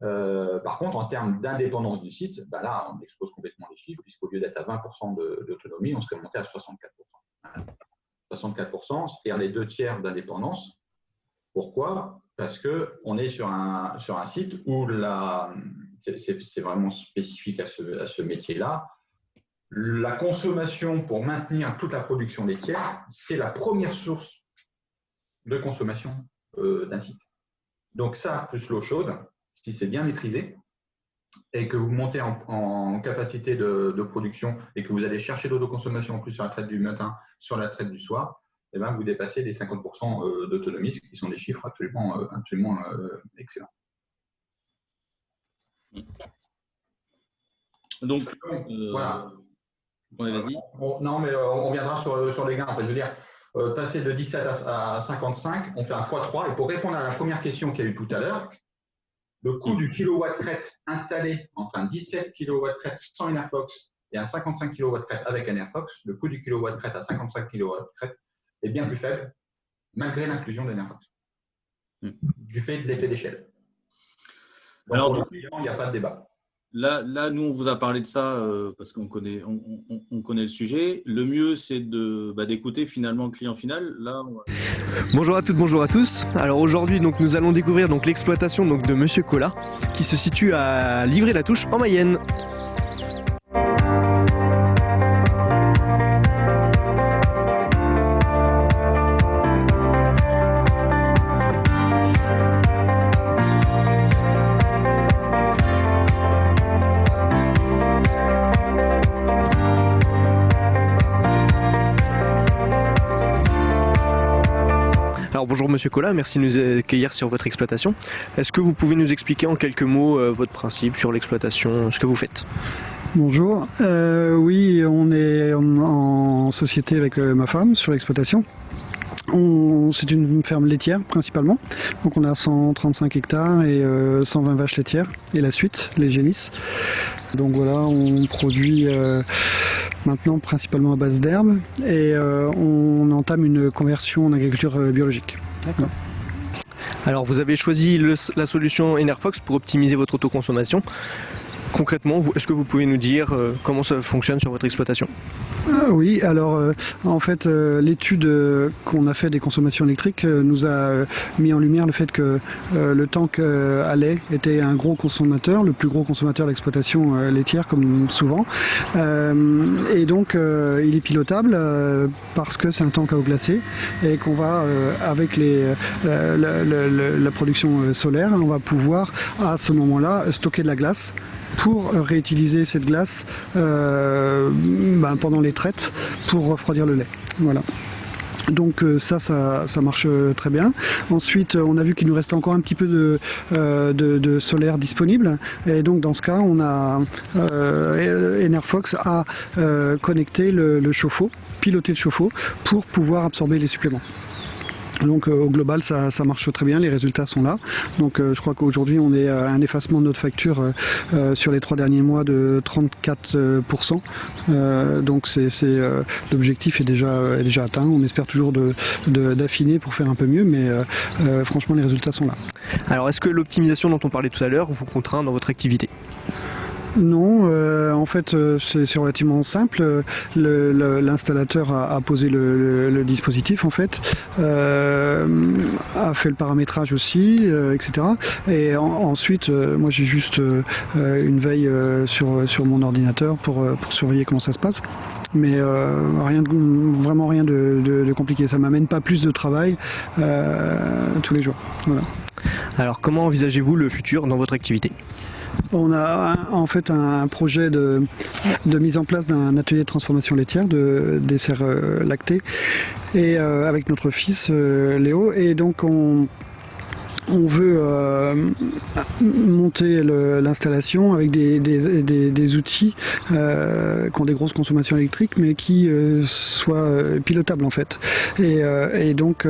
Speaker 3: Par contre, en termes d'indépendance du site, là, on expose complètement les chiffres, puisqu'au lieu d'être à 20% d'autonomie, on serait monté à 64%. 64%, c'est-à-dire les 2/3 d'indépendance. Pourquoi? Parce qu'on est sur un site où c'est vraiment spécifique à ce métier-là. La consommation pour maintenir toute la production laitière, c'est la première source de consommation d'un site. Donc ça, plus l'eau chaude, si c'est bien maîtrisé et que vous montez en capacité de production et que vous allez chercher l'autoconsommation en plus sur la traite du matin, sur la traite du soir, eh bien, vous dépassez les 50% d'autonomie, ce qui sont des chiffres absolument excellents.
Speaker 1: Donc,
Speaker 3: voilà.
Speaker 1: Ouais, vas-y.
Speaker 3: Non, mais on reviendra sur les gains. En fait, je veux dire, passer de 17 à 55, on fait un x3. Et pour répondre à la première question qu'il y a eu tout à l'heure, le coût du kilowatt crête installé entre un 17 kW crête sans Enerfox et un 55 kW crête avec Enerfox, le coût du kilowatt crête à 55 kW crête est bien plus faible, malgré l'inclusion d'Enerfox, du fait de l'effet d'échelle. Donc,
Speaker 1: Alors,
Speaker 3: pour
Speaker 1: du
Speaker 3: le
Speaker 1: coup,
Speaker 3: client, il n'y a pas de débat.
Speaker 1: là, nous, on vous a parlé de ça parce qu'on connaît, on connaît le sujet. Le mieux, c'est d'écouter finalement le client final. Là,
Speaker 4: Bonjour à toutes, bonjour à tous. Alors aujourd'hui, donc, nous allons découvrir donc, l'exploitation donc, de Monsieur Colas, qui se situe à Livry-la-Touche en Mayenne. Alors bonjour Monsieur Colas, merci de nous accueillir sur votre exploitation. Est-ce que vous pouvez nous expliquer en quelques mots votre principe sur l'exploitation, ce que vous faites?
Speaker 5: Bonjour, oui, on est en société avec ma femme sur l'exploitation. C'est une ferme laitière principalement, donc on a 135 hectares et 120 vaches laitières et la suite, les génisses. Donc voilà, on produit maintenant principalement à base d'herbes et on entame une conversion en agriculture biologique.
Speaker 4: D'accord. Alors vous avez choisi la solution Enerfox pour optimiser votre autoconsommation. Concrètement, est-ce que vous pouvez nous dire comment ça fonctionne sur votre exploitation?
Speaker 5: Oui, alors en fait l'étude qu'on a fait des consommations électriques nous a mis en lumière le fait que le tank à lait était un gros consommateur, le plus gros consommateur d'exploitation laitière comme souvent. Et donc il est pilotable parce que c'est un tank à eau glacée et qu'on va avec la production solaire, on va pouvoir à ce moment-là stocker de la glace pour réutiliser cette glace pendant les traites pour refroidir le lait. Voilà. Donc ça marche très bien. Ensuite, on a vu qu'il nous restait encore un petit peu de solaire disponible. Et donc dans ce cas, on a Enerfox a connecté le chauffe-eau, piloté le chauffe-eau pour pouvoir absorber les suppléments. Donc au global ça marche très bien, les résultats sont là. Donc je crois qu'aujourd'hui on est à un effacement de notre facture sur les 3 derniers mois de 34%. Donc l'objectif est déjà atteint. On espère toujours d'affiner pour faire un peu mieux, mais franchement les résultats sont là.
Speaker 4: Alors est-ce que l'optimisation dont on parlait tout à l'heure vous contraint dans votre activité?
Speaker 5: Non, en fait c'est relativement simple. L'installateur a posé le dispositif en fait, a fait le paramétrage aussi, etc. Et ensuite moi j'ai juste une veille sur mon ordinateur pour surveiller comment ça se passe. Mais vraiment rien de compliqué. Ça m'amène pas plus de travail tous les jours. Voilà.
Speaker 4: Alors comment envisagez-vous le futur dans votre activité?
Speaker 5: On a en fait un projet de mise en place d'un atelier de transformation laitière de desserts lactés et avec notre fils Léo, et donc on veut monter l'installation avec des outils qui ont des grosses consommations électriques mais qui soient pilotables en fait. Et donc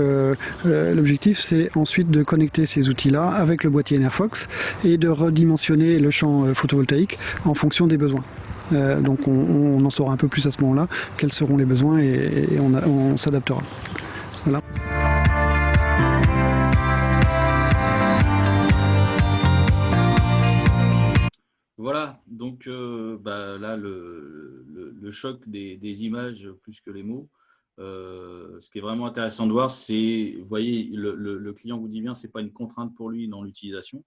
Speaker 5: l'objectif c'est ensuite de connecter ces outils-là avec le boîtier Enerfox et de redimensionner le champ photovoltaïque en fonction des besoins. Donc on en saura un peu plus à ce moment-là, quels seront les besoins et on s'adaptera. Voilà.
Speaker 1: voilà, donc là, le choc des images plus que les mots. Ce qui est vraiment intéressant de voir, c'est, vous voyez, le client vous dit bien, ce n'est pas une contrainte pour lui dans l'utilisation.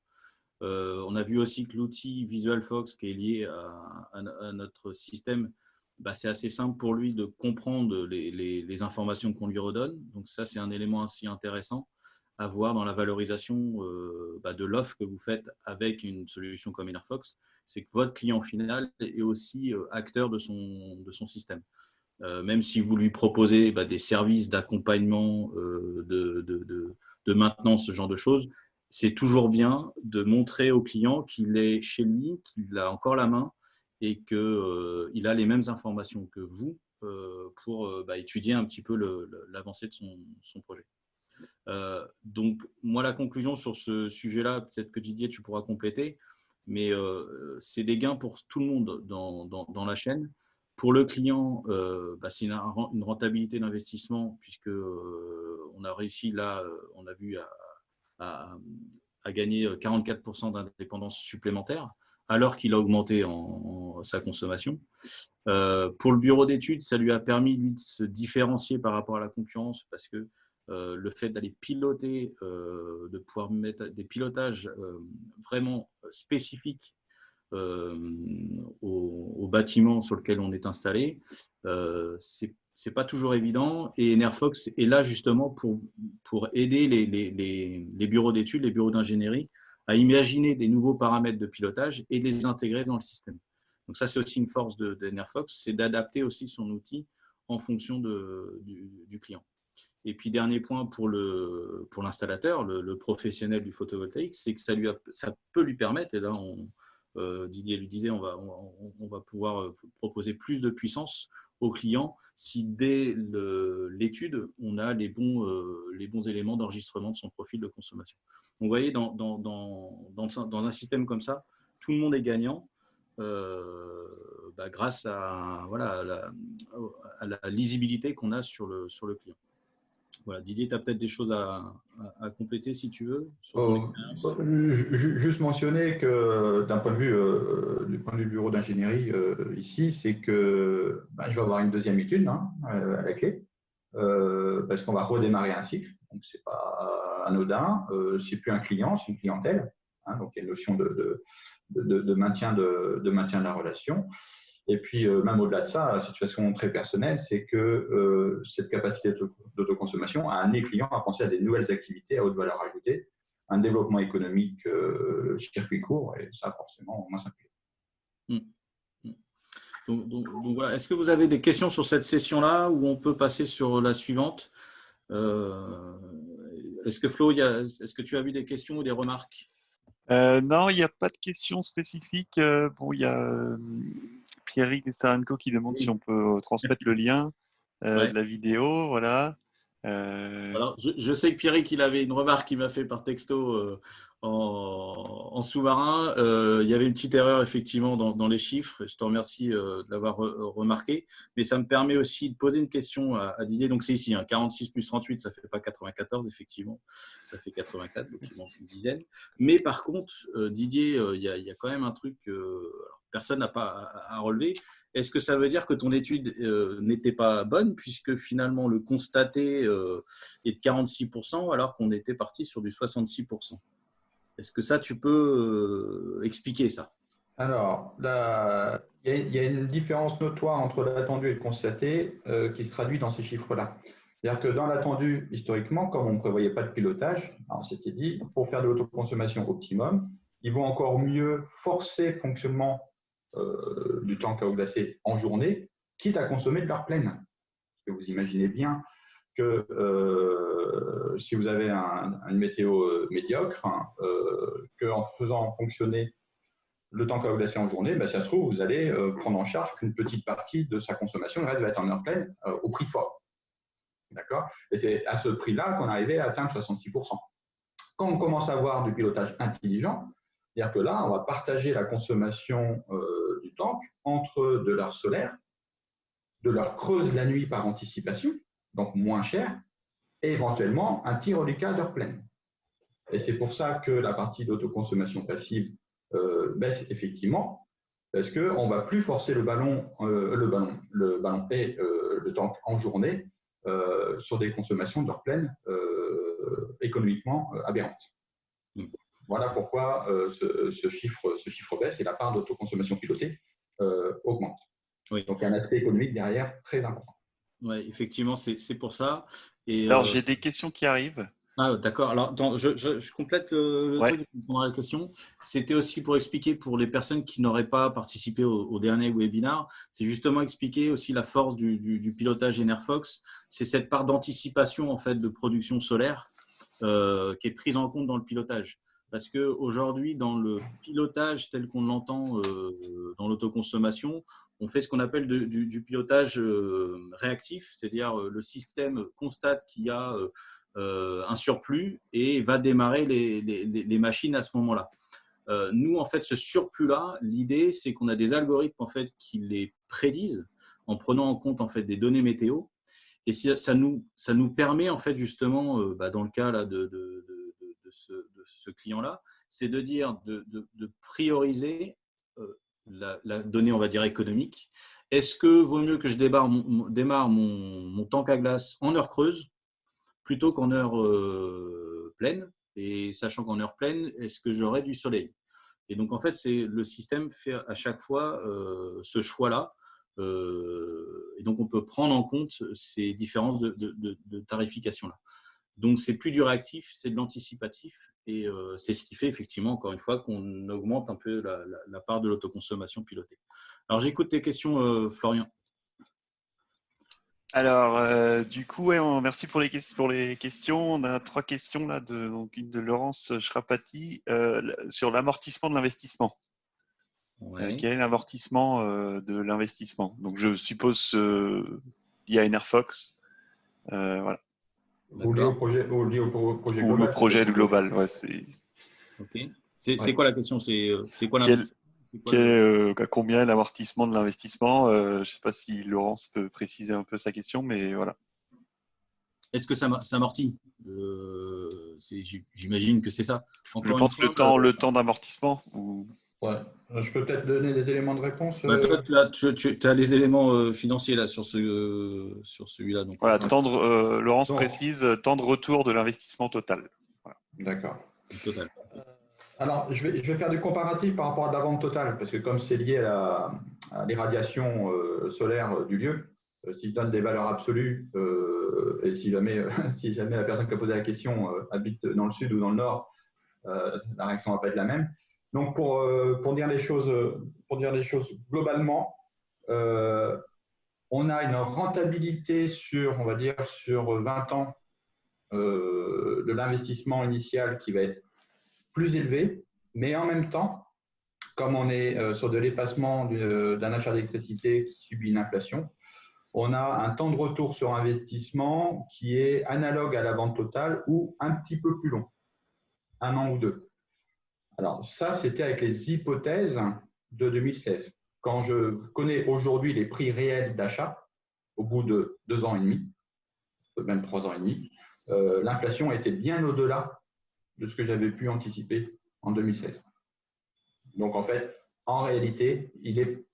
Speaker 1: On a vu aussi que l'outil VisualFox qui est lié à notre système, c'est assez simple pour lui de comprendre les informations qu'on lui redonne. Donc ça, c'est un élément assez intéressant à voir dans la valorisation de l'offre que vous faites avec une solution comme Enerfox. C'est que votre client final est aussi acteur de son système. Même si vous lui proposez des services d'accompagnement, de maintenance, ce genre de choses, c'est toujours bien de montrer au client qu'il est chez lui, qu'il a encore la main et qu'il a les mêmes informations que vous pour étudier un petit peu l'avancée de son projet. Donc, moi, la conclusion sur ce sujet-là, peut-être que Didier, tu pourras compléter, mais c'est des gains pour tout le monde dans la chaîne. Pour le client, c'est une rentabilité d'investissement puisque on a réussi là, on a vu à a gagné 44% d'indépendance supplémentaire, alors qu'il a augmenté sa consommation. Pour le bureau d'études, ça lui a permis, lui, de se différencier par rapport à la concurrence, parce que le fait d'aller piloter, de pouvoir mettre des pilotages vraiment spécifiques au bâtiment sur lequel on est installé, c'est pas toujours évident. Et Enerfox est là justement pour aider les bureaux d'études, les bureaux d'ingénierie à imaginer des nouveaux paramètres de pilotage et de les intégrer dans le système. Donc ça, c'est aussi une force d'Enerfox, c'est d'adapter aussi son outil en fonction du client. Et puis, dernier point pour l'installateur, le professionnel du photovoltaïque, c'est que ça peut lui permettre, et là, Didier lui disait, on va pouvoir proposer plus de puissance au client si dès l'étude, on a les bons éléments d'enregistrement de son profil de consommation. Donc, vous voyez, dans un système comme ça, tout le monde est gagnant grâce à la lisibilité qu'on a sur le client. Voilà, Didier, tu as peut-être des choses à compléter si tu veux sur ton expérience.
Speaker 3: Juste mentionner que d'un point de vue du point de vue bureau d'ingénierie ici, c'est que je vais avoir une deuxième étude à la clé parce qu'on va redémarrer un cycle, donc c'est pas anodin, c'est plus un client, c'est une clientèle, donc il y a une notion de maintien de la relation. Et puis, même au-delà de ça, situation très personnelle, c'est que cette capacité d'autoconsommation a amené les clients à penser à des nouvelles activités à haute valeur ajoutée, un développement économique circuit court, et ça, forcément, moi, ça me plaît.
Speaker 1: Donc voilà. Est-ce que vous avez des questions sur cette session-là ou on peut passer sur la suivante? Est-ce que Flo, est-ce que tu as vu des questions ou des remarques?
Speaker 2: Non, il n'y a pas de questions spécifiques. Il y a Pierrick Sarenko qui demande si on peut transmettre le lien de la vidéo. Voilà.
Speaker 1: Alors, je sais que Pierrick, il avait une remarque qu'il m'a fait par texto en sous-marin. Il y avait une petite erreur effectivement dans les chiffres. Je te remercie de l'avoir remarqué. Mais ça me permet aussi de poser une question à Didier. Donc, c'est ici, 46 plus 38, ça ne fait pas 94, effectivement. Ça fait 84, donc il manque une dizaine. Mais par contre, Didier, il y a quand même un truc personne n'a pas à relever. Est-ce que ça veut dire que ton étude n'était pas bonne puisque finalement le constaté est de 46% alors qu'on était parti sur du 66%? Est-ce que ça, tu peux expliquer ça?
Speaker 3: Alors, il y a une différence notoire entre l'attendu et le constaté qui se traduit dans ces chiffres-là. C'est-à-dire que dans l'attendu, historiquement, comme on ne prévoyait pas de pilotage, on s'était dit, pour faire de l'autoconsommation optimum, il vaut encore mieux forcer le fonctionnement du tank à eau glacée en journée, quitte à consommer de l'heure pleine. Parce que vous imaginez bien que si vous avez une météo médiocre, qu'en faisant fonctionner le tank à eau glacée en journée, ça se trouve, vous allez prendre en charge qu'une petite partie de sa consommation, le reste va être en heure pleine au prix fort. D'accord ? Et c'est à ce prix-là qu'on arrivait à atteindre 66%. Quand on commence à avoir du pilotage intelligent, c'est-à-dire que là, on va partager la consommation du tank entre de l'heure solaire, de l'heure creuse la nuit par anticipation, donc moins cher, et éventuellement un petit reliquat d'heure pleine. Et c'est pour ça que la partie d'autoconsommation passive baisse effectivement, parce qu'on ne va plus forcer le ballon et le tank en journée sur des consommations d'heure pleine économiquement aberrantes. Voilà pourquoi ce chiffre baisse et la part d'autoconsommation pilotée augmente. Oui. Donc, il y a un aspect économique derrière très important.
Speaker 1: Oui, effectivement, c'est pour ça. Et,
Speaker 2: alors, j'ai des questions qui arrivent.
Speaker 1: Ah, d'accord. Alors, je complète le truc, je répondrai à la question. C'était aussi pour expliquer pour les personnes qui n'auraient pas participé au dernier webinar, c'est justement expliquer aussi la force du pilotage Enerfox. C'est cette part d'anticipation en fait de production solaire qui est prise en compte dans le pilotage. Parce qu'aujourd'hui, dans le pilotage tel qu'on l'entend dans l'autoconsommation, on fait ce qu'on appelle du pilotage réactif, c'est-à-dire le système constate qu'il y a un surplus et va démarrer les machines à ce moment-là. Nous, en fait, ce surplus-là, l'idée, c'est qu'on a des algorithmes en fait, qui les prédisent en prenant en compte en fait, des données météo. Et ça nous permet, en fait, justement, dans le cas là, de de ce client-là, c'est de dire de prioriser la donnée, on va dire, économique. Est-ce que vaut mieux que je démarre mon tank à glace en heure creuse plutôt qu'en heure pleine? Et sachant qu'en heure pleine, est-ce que j'aurai du soleil? Et donc, en fait, le système fait à chaque fois ce choix-là. Et donc, on peut prendre en compte ces différences de tarification-là. Donc, c'est plus du réactif, c'est de l'anticipatif. Et c'est ce qui fait, effectivement, encore une fois, qu'on augmente un peu la part de l'autoconsommation pilotée. Alors, j'écoute tes questions, Florian.
Speaker 2: Alors, du coup, ouais, merci pour les questions. On a 3 questions là, donc une de Laurence Schrapati sur l'amortissement de l'investissement.
Speaker 1: Ouais.
Speaker 2: Quel est l'amortissement de l'investissement? Donc, je suppose lié à Enerfox. Voilà.
Speaker 3: Ou lié au projet global.
Speaker 2: Ou le projet global. Ouais,
Speaker 1: Ok. C'est quoi la question? C'est quoi l'investissement?
Speaker 2: Combien est l'amortissement de l'investissement? Je ne sais pas si Laurence peut préciser un peu sa question, mais voilà.
Speaker 1: Est-ce que ça amortit? J'imagine que c'est ça.
Speaker 2: Je pense le temps d'amortissement ou...
Speaker 3: Ouais. Je peux peut-être donner des éléments de réponse.
Speaker 1: Toi, tu as les éléments financiers là, sur celui-là. Donc,
Speaker 2: voilà, Laurence précise, temps de retour de l'investissement total. Voilà.
Speaker 3: D'accord.
Speaker 1: Total.
Speaker 3: Alors, je vais faire du comparatif par rapport à la vente totale, parce que comme c'est lié à l'irradiation solaire du lieu, si je donne des valeurs absolues, et si jamais la personne qui a posé la question habite dans le sud ou dans le nord, la réaction ne va pas être la même. Donc, pour dire les choses globalement, on a une rentabilité sur 20 ans de l'investissement initial qui va être plus élevé, mais en même temps, comme on est sur de l'effacement d'un achat d'électricité qui subit une inflation, on a un temps de retour sur investissement qui est analogue à la vente totale ou un petit peu plus long, 1 an ou 2. Alors ça, c'était avec les hypothèses de 2016. Quand je connais aujourd'hui les prix réels d'achat, au bout de 2 ans et demi, même 3 ans et demi, l'inflation était bien au-delà de ce que j'avais pu anticiper en 2016. Donc, en fait, en réalité, il est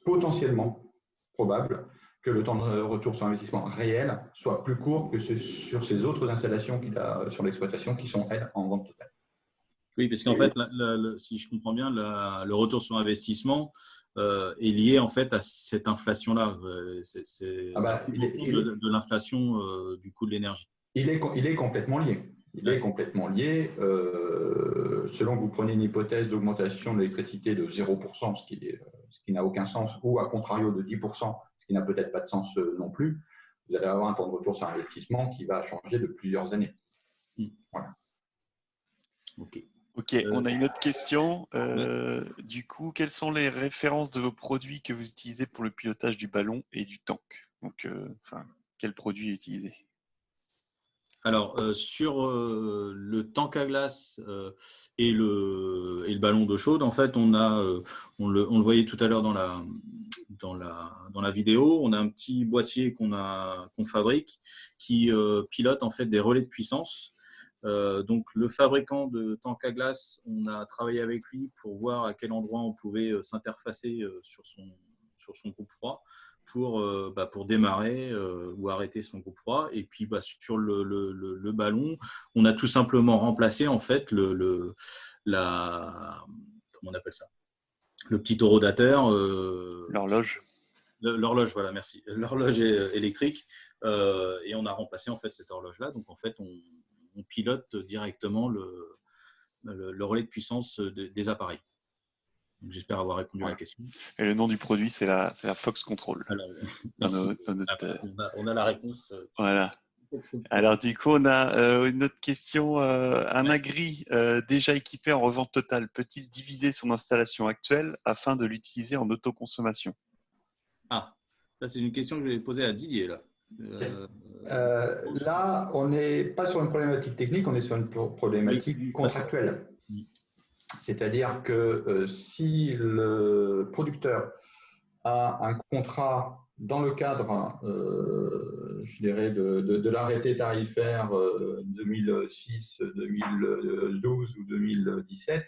Speaker 3: potentiellement probable que le temps de retour sur investissement réel soit plus court que sur ces autres installations qu'il a sur l'exploitation qui sont, elles, en vente totale.
Speaker 1: Oui, parce qu'en fait, si je comprends bien, le retour sur investissement est lié en fait à cette inflation-là. C'est de l'inflation du coût de l'énergie.
Speaker 3: Il est complètement lié. Il est complètement lié. Selon que vous prenez une hypothèse d'augmentation de l'électricité de 0%, ce qui n'a aucun sens, ou à contrario de 10%, ce qui n'a peut-être pas de sens non plus, vous allez avoir un temps de retour sur investissement qui va changer de plusieurs années. Voilà.
Speaker 2: Ok, on a une autre question. Du coup, quelles sont les références de vos produits que vous utilisez pour le pilotage du ballon et du tank? Donc, quel produit utiliser?
Speaker 1: Alors, sur le tank à glace et le ballon d'eau chaude, en fait, on le voyait tout à l'heure dans la vidéo, on a un petit boîtier qu'on fabrique qui pilote en fait des relais de puissance. Donc, le fabricant de tank à glace, on a travaillé avec lui pour voir à quel endroit on pouvait s'interfacer sur son groupe froid pour démarrer ou arrêter son groupe froid. Et puis, sur le ballon, on a tout simplement remplacé en fait comment on appelle ça, le petit taurodateur.
Speaker 2: L'horloge.
Speaker 1: L'horloge, voilà, merci. L'horloge électrique. Et on a remplacé en fait cette horloge-là. Donc, en fait, on pilote directement le relais de puissance des appareils. J'espère avoir répondu à la question.
Speaker 2: Et le nom du produit, c'est la Fox Control.
Speaker 1: Alors, on a la réponse.
Speaker 2: Voilà. Alors, du coup, on a une autre question. Un agri déjà équipé en revente totale peut-il diviser son installation actuelle afin de l'utiliser en autoconsommation?
Speaker 1: Ah, ça, c'est une question que je vais poser à Didier, là.
Speaker 3: Là, on n'est pas sur une problématique technique, on est sur une problématique contractuelle. C'est-à-dire que si le producteur a un contrat dans le cadre, je dirais, de l'arrêté tarifaire 2006, 2012 ou 2017,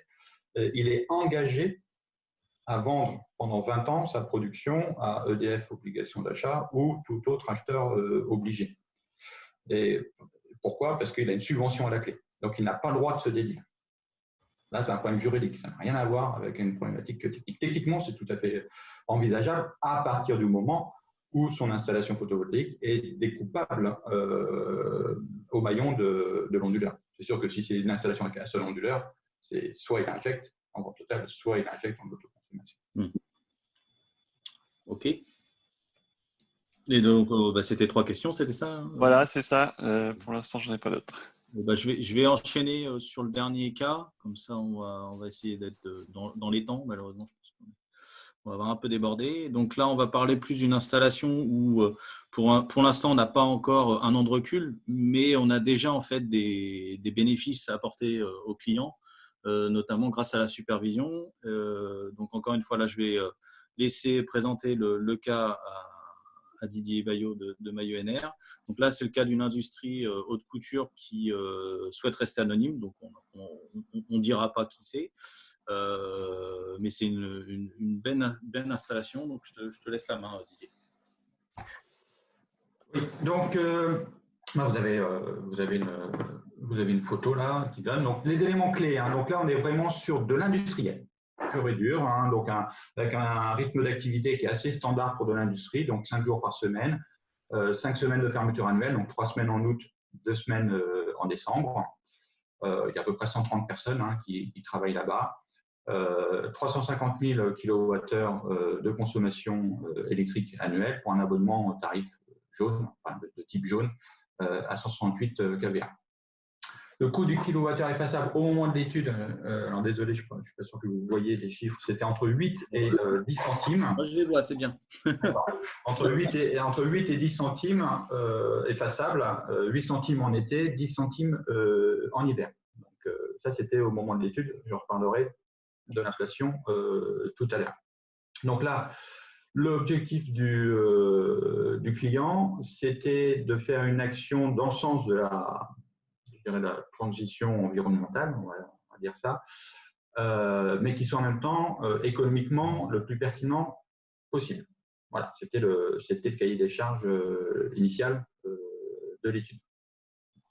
Speaker 3: il est engagé à vendre pendant 20 ans sa production à EDF obligation d'achat ou tout autre acheteur obligé. Et pourquoi? Parce qu'il a une subvention à la clé. Donc, il n'a pas le droit de se dédire. Là, c'est un problème juridique. Ça n'a rien à voir avec une problématique technique. Techniquement, c'est tout à fait envisageable à partir du moment où son installation photovoltaïque est découpable au maillon de l'onduleur. C'est sûr que si c'est une installation avec un seul onduleur, c'est soit il injecte en vente totale, soit il injecte en autoconsommation.
Speaker 1: Ok. Et donc, c'était 3 questions, c'était ça?
Speaker 2: Voilà, c'est ça. Pour l'instant, je n'en ai pas d'autres.
Speaker 1: Je vais enchaîner sur le dernier cas. Comme ça, on va essayer d'être dans les temps. Malheureusement, je pense qu'on va avoir un peu débordé. Donc là, on va parler plus d'une installation où, pour l'instant, on n'a pas encore un an de recul, mais on a déjà en fait des bénéfices à apporter aux clients, notamment grâce à la supervision. Donc encore une fois, là, je vais laisser présenter le cas à Didier Bayot de Maillot NR. Donc là, c'est le cas d'une industrie haute couture qui souhaite rester anonyme. Donc, on ne dira pas qui c'est. Mais c'est une belle installation. Donc, je te laisse la main, Didier.
Speaker 3: Oui, donc, vous avez une photo là qui donne donc, les éléments clés. Hein. Donc là, on est vraiment sur de l'industriel. Pur et dur, hein, donc avec un rythme d'activité qui est assez standard pour de l'industrie, donc 5 jours par semaine, 5 semaines de fermeture annuelle, donc 3 semaines en août, 2 semaines en décembre. Il y a à peu près 130 personnes qui travaillent là-bas. 350 000 kWh de consommation électrique annuelle pour un abonnement au tarif jaune, enfin de type jaune, à 168 kVA. Le coût du kilowattheure effacable au moment de l'étude, alors désolé, je ne suis pas sûr que vous voyez les chiffres, c'était entre 8 et 10 centimes.
Speaker 1: Moi, je les vois, c'est bien.
Speaker 3: entre 8 et 10 centimes effaçable, 8 centimes en été, 10 centimes en hiver. Donc, ça, c'était au moment de l'étude. Je reparlerai de l'inflation tout à l'heure. Donc là, l'objectif du client, c'était de faire une action dans le sens de la transition environnementale, on va dire ça, mais qui soit en même temps économiquement le plus pertinent possible. Voilà, c'était le cahier des charges initial de l'étude.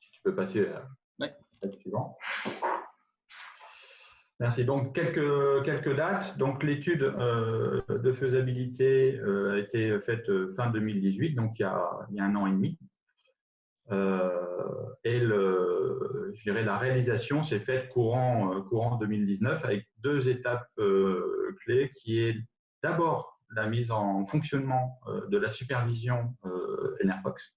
Speaker 3: Si tu peux passer à la suivante. Merci. Donc, quelques dates. Donc, l'étude de faisabilité a été faite fin 2018, donc il y a 1 an et demi. Et je dirais la réalisation s'est faite courant 2019 avec 2 étapes clés qui est d'abord la mise en fonctionnement de la supervision Enerfox,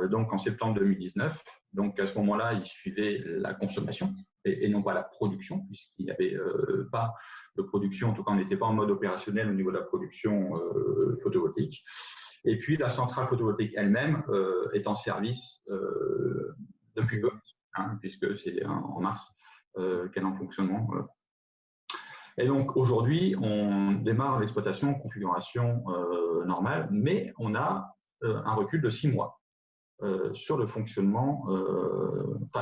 Speaker 3: donc en septembre 2019. Donc à ce moment-là, il suivait la consommation et non pas la production, puisqu'il n'y avait pas de production, en tout cas on n'était pas en mode opérationnel au niveau de la production photovoltaïque. Et puis, la centrale photovoltaïque elle-même est en service depuis peu, puisque c'est en mars qu'elle est en fonctionnement. Et donc, aujourd'hui, on démarre l'exploitation en configuration normale, mais on a un recul de 6 mois sur le fonctionnement,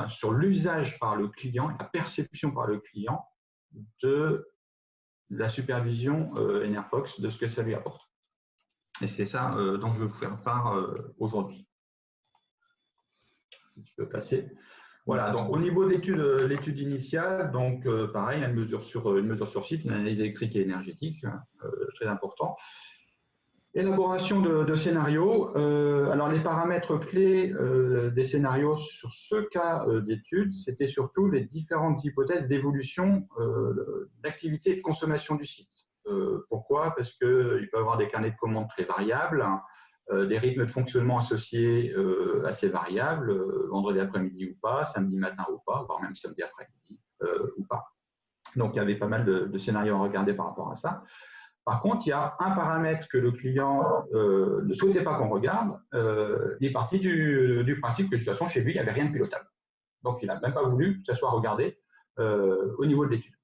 Speaker 3: sur l'usage par le client, la perception par le client de la supervision Enerfox, de ce que ça lui apporte. Et c'est ça dont je veux vous faire part aujourd'hui. Si tu peux passer. Voilà, donc au niveau de l'étude initiale, donc pareil, une mesure sur site, une analyse électrique et énergétique, très important. Élaboration de scénarios. Alors les paramètres clés des scénarios sur ce cas d'étude, c'était surtout les différentes hypothèses d'évolution d'activité et de consommation du site. Pourquoi? Parce qu'il peut y avoir des carnets de commandes très variables, des rythmes de fonctionnement associés assez variables, vendredi après-midi ou pas, samedi matin ou pas, voire même samedi après-midi ou pas. Donc, il y avait pas mal de scénarios à regarder par rapport à ça. Par contre, il y a un paramètre que le client ne souhaitait pas qu'on regarde. Il est parti du principe que de toute façon, chez lui, il n'y avait rien de pilotable. Donc, il n'a même pas voulu que ça soit regardé au niveau de l'étude.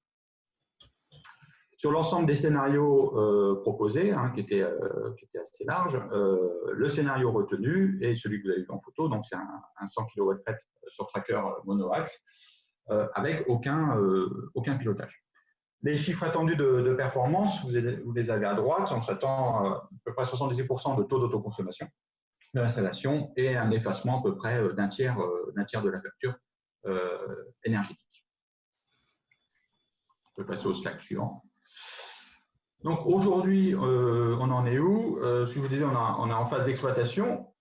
Speaker 3: Sur l'ensemble des scénarios proposés, hein, qui étaient assez larges, le scénario retenu est celui que vous avez vu en photo, donc c'est un 100 kW sur tracker monoaxe, avec aucun pilotage. Les chiffres attendus de performance, vous les avez à droite, on s'attend à peu près 78% de taux d'autoconsommation de l'installation et un effacement à peu près d'un tiers de la facture énergétique. Je peux passer au slide suivant. Donc aujourd'hui, on en est où? Ce que je vous disais, on est en phase d'exploitation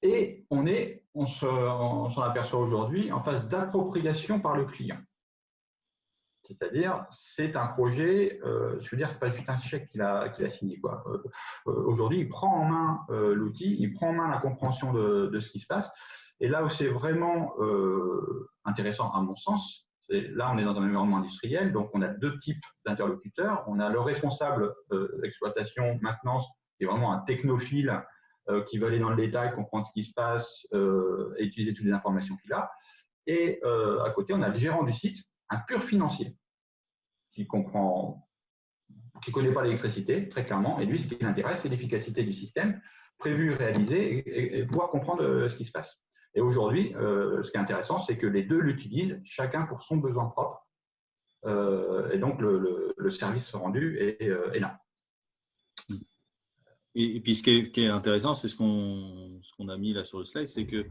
Speaker 3: et on s'en aperçoit aujourd'hui en phase d'appropriation par le client. C'est-à-dire, c'est un projet, je veux dire, c'est pas juste un chèque qu'il a signé, quoi. Aujourd'hui, il prend en main l'outil, il prend en main la compréhension de ce qui se passe. Et là où c'est vraiment intéressant, à mon sens, là, on est dans un environnement industriel, donc on a deux types d'interlocuteurs. On a le responsable d'exploitation, maintenance, qui est vraiment un technophile qui veut aller dans le détail, comprendre ce qui se passe et utiliser toutes les informations qu'il a. Et à côté, on a le gérant du site, un pur financier, qui ne connaît pas l'électricité, très clairement, et lui, ce qui l'intéresse, c'est l'efficacité du système, prévu, réalisé, et pouvoir comprendre ce qui se passe. Et aujourd'hui, ce qui est intéressant, c'est que les deux l'utilisent, chacun pour son besoin propre, et donc le service rendu est là.
Speaker 1: Et puis, ce qui est intéressant, c'est ce qu'on a mis là sur le slide, c'est que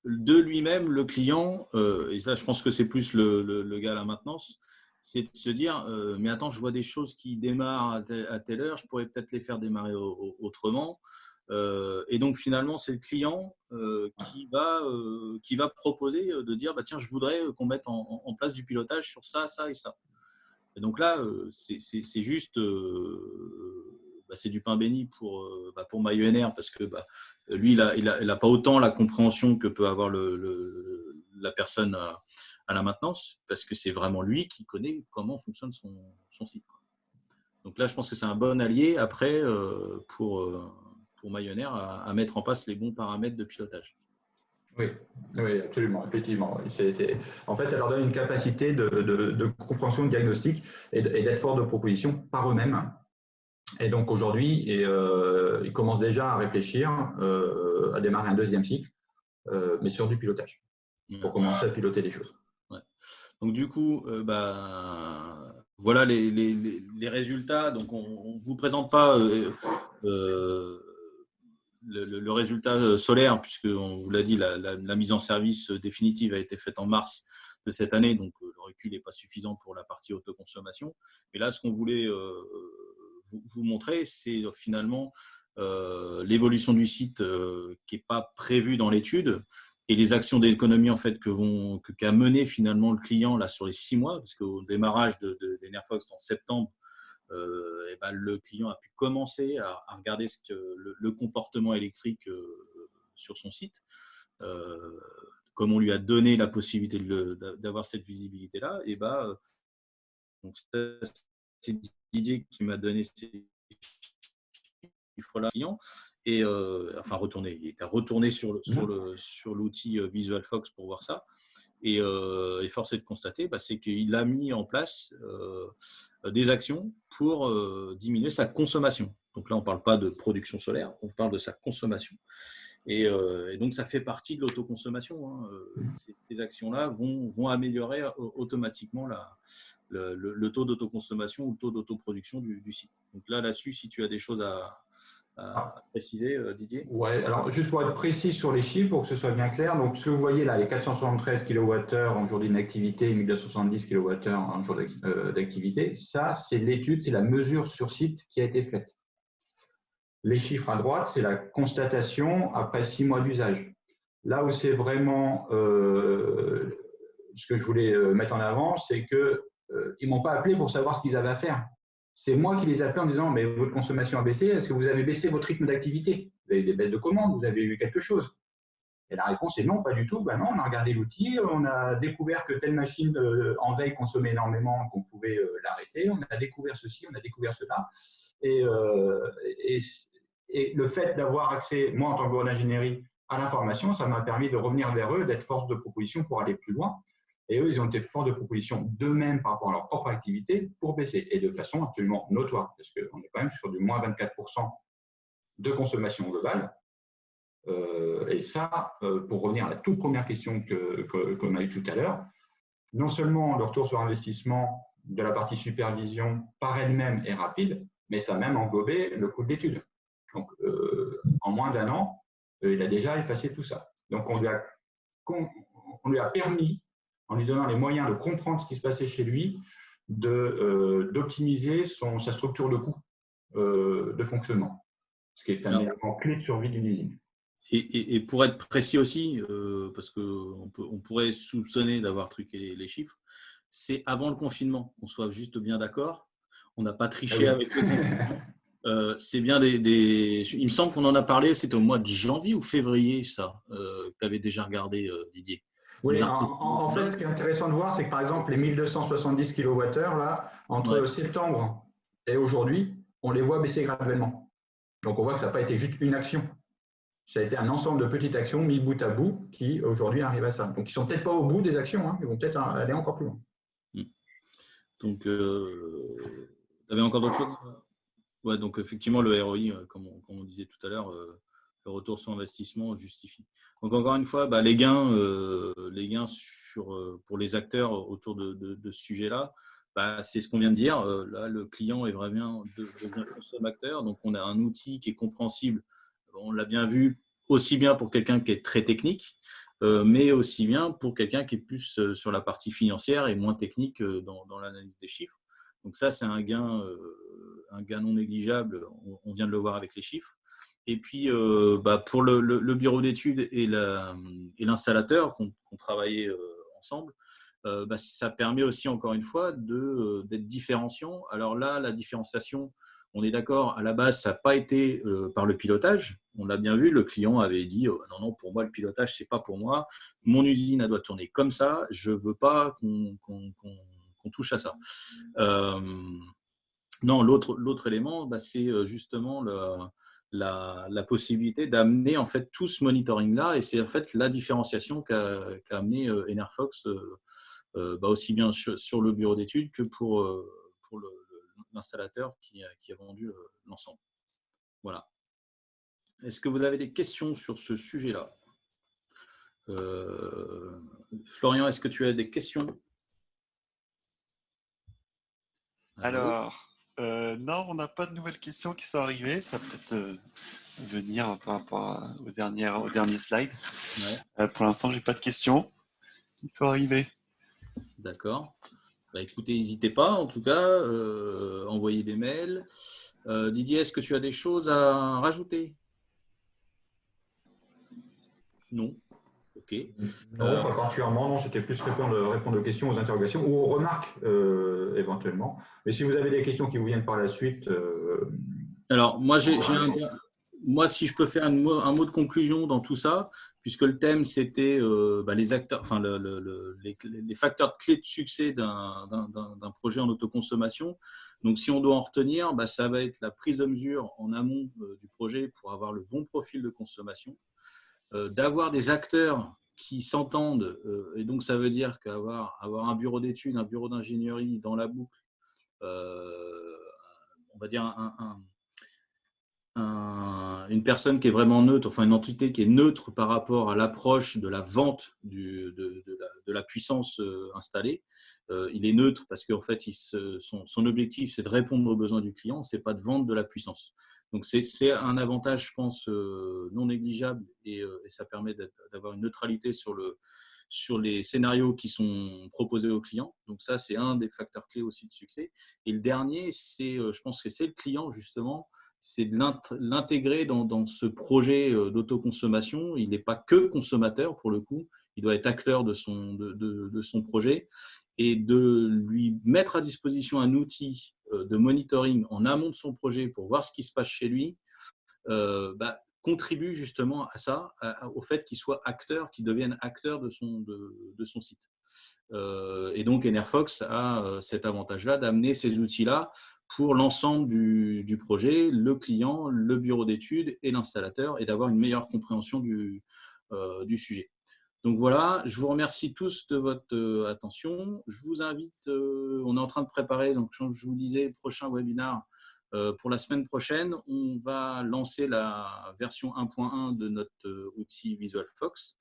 Speaker 1: de lui-même, le client, et ça, je pense que c'est plus le gars à la maintenance, c'est de se dire mais attends, je vois des choses qui démarrent à telle heure, je pourrais peut-être les faire démarrer autrement. Et donc, finalement, c'est le client qui va proposer de dire bah, tiens, je voudrais qu'on mette en place du pilotage sur ça, ça et ça. Et donc là, c'est juste. C'est du pain béni pour MyENR parce que lui, il a pas autant la compréhension que peut avoir la personne à la maintenance parce que c'est vraiment lui qui connaît comment fonctionne son site. Donc là, je pense que c'est un bon allié après pour MyENR à mettre en place les bons paramètres de pilotage.
Speaker 3: Oui, absolument, effectivement. En fait, ça leur donne une capacité de compréhension, de diagnostic et d'être fort de proposition par eux-mêmes. Et donc aujourd'hui, ils commencent déjà à réfléchir à démarrer un deuxième cycle, mais sur du pilotage, pour commencer à piloter les choses.
Speaker 1: Ouais. Donc du coup, voilà les résultats. Donc on ne vous présente pas le résultat solaire, puisqu'on vous l'a dit, la mise en service définitive a été faite en mars de cette année, donc le recul n'est pas suffisant pour la partie autoconsommation. Mais là, ce qu'on voulait vous montrer, c'est finalement l'évolution du site qui n'est pas prévue dans l'étude et les actions d'économie en fait qu'a mené finalement le client là sur les 6 mois, parce qu'au démarrage d'Enerfox en septembre, le client a pu commencer à regarder le comportement électrique sur son site. Comme on lui a donné la possibilité d'avoir cette visibilité-là, donc c'est Didier qui m'a donné ces chiffres-là client et il était retourné sur l'outil VisualFox pour voir ça. Et force est de constater, c'est qu'il a mis en place des actions pour diminuer sa consommation. Donc là, on ne parle pas de production solaire, on parle de sa consommation. Et donc, ça fait partie de l'autoconsommation. Ces actions-là vont améliorer automatiquement le taux d'autoconsommation ou le taux d'autoproduction du site. Donc là-dessus, si tu as des choses à préciser, Didier.
Speaker 3: Oui, alors juste pour être précis sur les chiffres, pour que ce soit bien clair, donc ce que vous voyez là, les 473 kWh en jour d'inactivité et 1270 kWh en jour d'activité, ça, c'est l'étude, c'est la mesure sur site qui a été faite. Les chiffres à droite, c'est la constatation après 6 mois d'usage. Là où c'est vraiment ce que je voulais mettre en avant, c'est qu'ils ne m'ont pas appelé pour savoir ce qu'ils avaient à faire. C'est moi qui les appelais en disant « mais votre consommation a baissé, est-ce que vous avez baissé votre rythme d'activité? Vous avez des baisses de commandes, vous avez eu quelque chose ?» Et la réponse est non, pas du tout. Ben non, on a regardé l'outil, on a découvert que telle machine en veille consommait énormément, qu'on pouvait l'arrêter, on a découvert ceci, on a découvert cela. Et le fait d'avoir accès, moi en tant que bureau d'ingénierie, à l'information, ça m'a permis de revenir vers eux, d'être force de proposition pour aller plus loin. Et eux, ils ont été force de proposition d'eux-mêmes par rapport à leur propre activité pour baisser, et de façon absolument notoire, parce qu'on est quand même sur du moins 24% de consommation globale. Et ça, pour revenir à la toute première question qu'on a eue tout à l'heure, non seulement le retour sur investissement de la partie supervision par elle-même est rapide, mais ça a même englobé le coût de l'étude. Donc, en moins d'1 an, il a déjà effacé tout ça. Donc, on lui a permis, en lui donnant les moyens de comprendre ce qui se passait chez lui, d'optimiser sa structure de coût de fonctionnement, ce qui est un élément clé de survie d'une usine.
Speaker 1: Et pour être précis aussi, parce qu'on pourrait soupçonner d'avoir truqué les chiffres, c'est avant le confinement, qu'on soit juste bien d'accord. On n'a pas triché avec le confinement. C'est bien il me semble qu'on en a parlé, c'était au mois de janvier ou février, ça, que tu avais déjà regardé, Didier.
Speaker 3: Oui, en fait, ce qui est intéressant de voir, c'est que par exemple, les 1270 kWh, là, entre septembre et aujourd'hui, on les voit baisser graduellement. Donc, on voit que ça n'a pas été juste une action. Ça a été un ensemble de petites actions mis bout à bout qui, aujourd'hui, arrivent à ça. Donc, ils ne sont peut-être pas au bout des actions, hein, ils vont peut-être aller encore plus loin.
Speaker 1: Donc, tu avais encore d'autres choses? Ouais, donc, effectivement, le ROI, comme on disait tout à l'heure, le retour sur investissement justifie. Donc, encore une fois, les gains pour les acteurs autour de ce sujet-là, c'est ce qu'on vient de dire. Là, le client est vraiment devient consommateur. Donc, on a un outil qui est compréhensible. On l'a bien vu, aussi bien pour quelqu'un qui est très technique, mais aussi bien pour quelqu'un qui est plus sur la partie financière et moins technique dans l'analyse des chiffres. Donc ça, c'est un gain non négligeable. On vient de le voir avec les chiffres. Et puis, pour le bureau d'études et l'installateur qu'on travaillait ensemble, ça permet aussi, encore une fois, d'être différenciant. Alors là, la différenciation, on est d'accord, à la base, ça n'a pas été par le pilotage. On l'a bien vu, le client avait dit non, pour moi, le pilotage, ce n'est pas pour moi. Mon usine, elle doit tourner comme ça. Je ne veux pas qu'on touche à ça. Non, l'autre élément, c'est justement la possibilité d'amener en fait tout ce monitoring-là. Et c'est en fait la différenciation qu'a amené Enerfox, aussi bien sur le bureau d'études que pour l'installateur qui a vendu l'ensemble. Voilà. Est-ce que vous avez des questions sur ce sujet-là? Florian, est-ce que tu as des questions?
Speaker 2: Alors, non, on n'a pas de nouvelles questions qui sont arrivées. Ça va peut-être venir par rapport au dernier slide. Ouais. Pour l'instant, je n'ai pas de questions qui sont arrivées.
Speaker 1: D'accord. Écoutez, n'hésitez pas, en tout cas, envoyez des mails. Didier, est-ce que tu as des choses à rajouter? Non. Ok.
Speaker 3: Non, pas particulièrement. Non, c'était plus répondre aux questions, aux interrogations ou aux remarques éventuellement. Mais si vous avez des questions qui vous viennent par la suite.
Speaker 1: Alors, moi, si je peux faire un mot de conclusion dans tout ça, puisque le thème c'était les acteurs, enfin les facteurs clés de succès d'un projet en autoconsommation. Donc, si on doit en retenir, ça va être la prise de mesure en amont du projet pour avoir le bon profil de consommation, d'avoir des acteurs qui s'entendent, et donc ça veut dire qu'avoir un bureau d'études, un bureau d'ingénierie dans la boucle, on va dire une personne qui est vraiment neutre, enfin une entité qui est neutre par rapport à l'approche de la vente de la puissance installée. Il est neutre parce qu'en fait, son objectif, c'est de répondre aux besoins du client, ce n'est pas de vendre de la puissance. Donc, c'est un avantage, je pense, non négligeable et ça permet d'avoir une neutralité sur les scénarios qui sont proposés aux clients. Donc, ça, c'est un des facteurs clés aussi de succès. Et le dernier, je pense que c'est le client, justement, c'est de l'intégrer dans ce projet d'autoconsommation. Il n'est pas que consommateur, pour le coup. Il doit être acteur de son projet et de lui mettre à disposition un outil de monitoring en amont de son projet pour voir ce qui se passe chez lui, contribue justement à ça, au fait qu'il soit acteur, qu'il devienne acteur de son site. Et donc, Enerfox a cet avantage-là d'amener ces outils-là pour l'ensemble du projet, le client, le bureau d'études et l'installateur, et d'avoir une meilleure compréhension du sujet. Donc voilà, je vous remercie tous de votre attention. Je vous invite, on est en train de préparer, donc comme je vous disais, prochain webinaire pour la semaine prochaine. On va lancer la version 1.1 de notre outil VisualFox.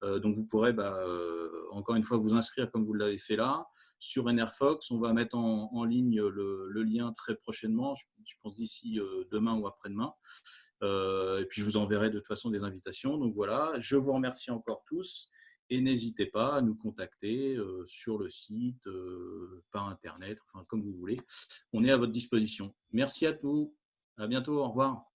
Speaker 1: Donc vous pourrez encore une fois vous inscrire comme vous l'avez fait là sur EnerFox. On va mettre en ligne le lien très prochainement, je pense d'ici demain ou après-demain. Et puis je vous enverrai de toute façon des invitations. Donc voilà, je vous remercie encore tous et n'hésitez pas à nous contacter sur le site, par internet, enfin comme vous voulez. On est à votre disposition. Merci à tous. À bientôt. Au revoir.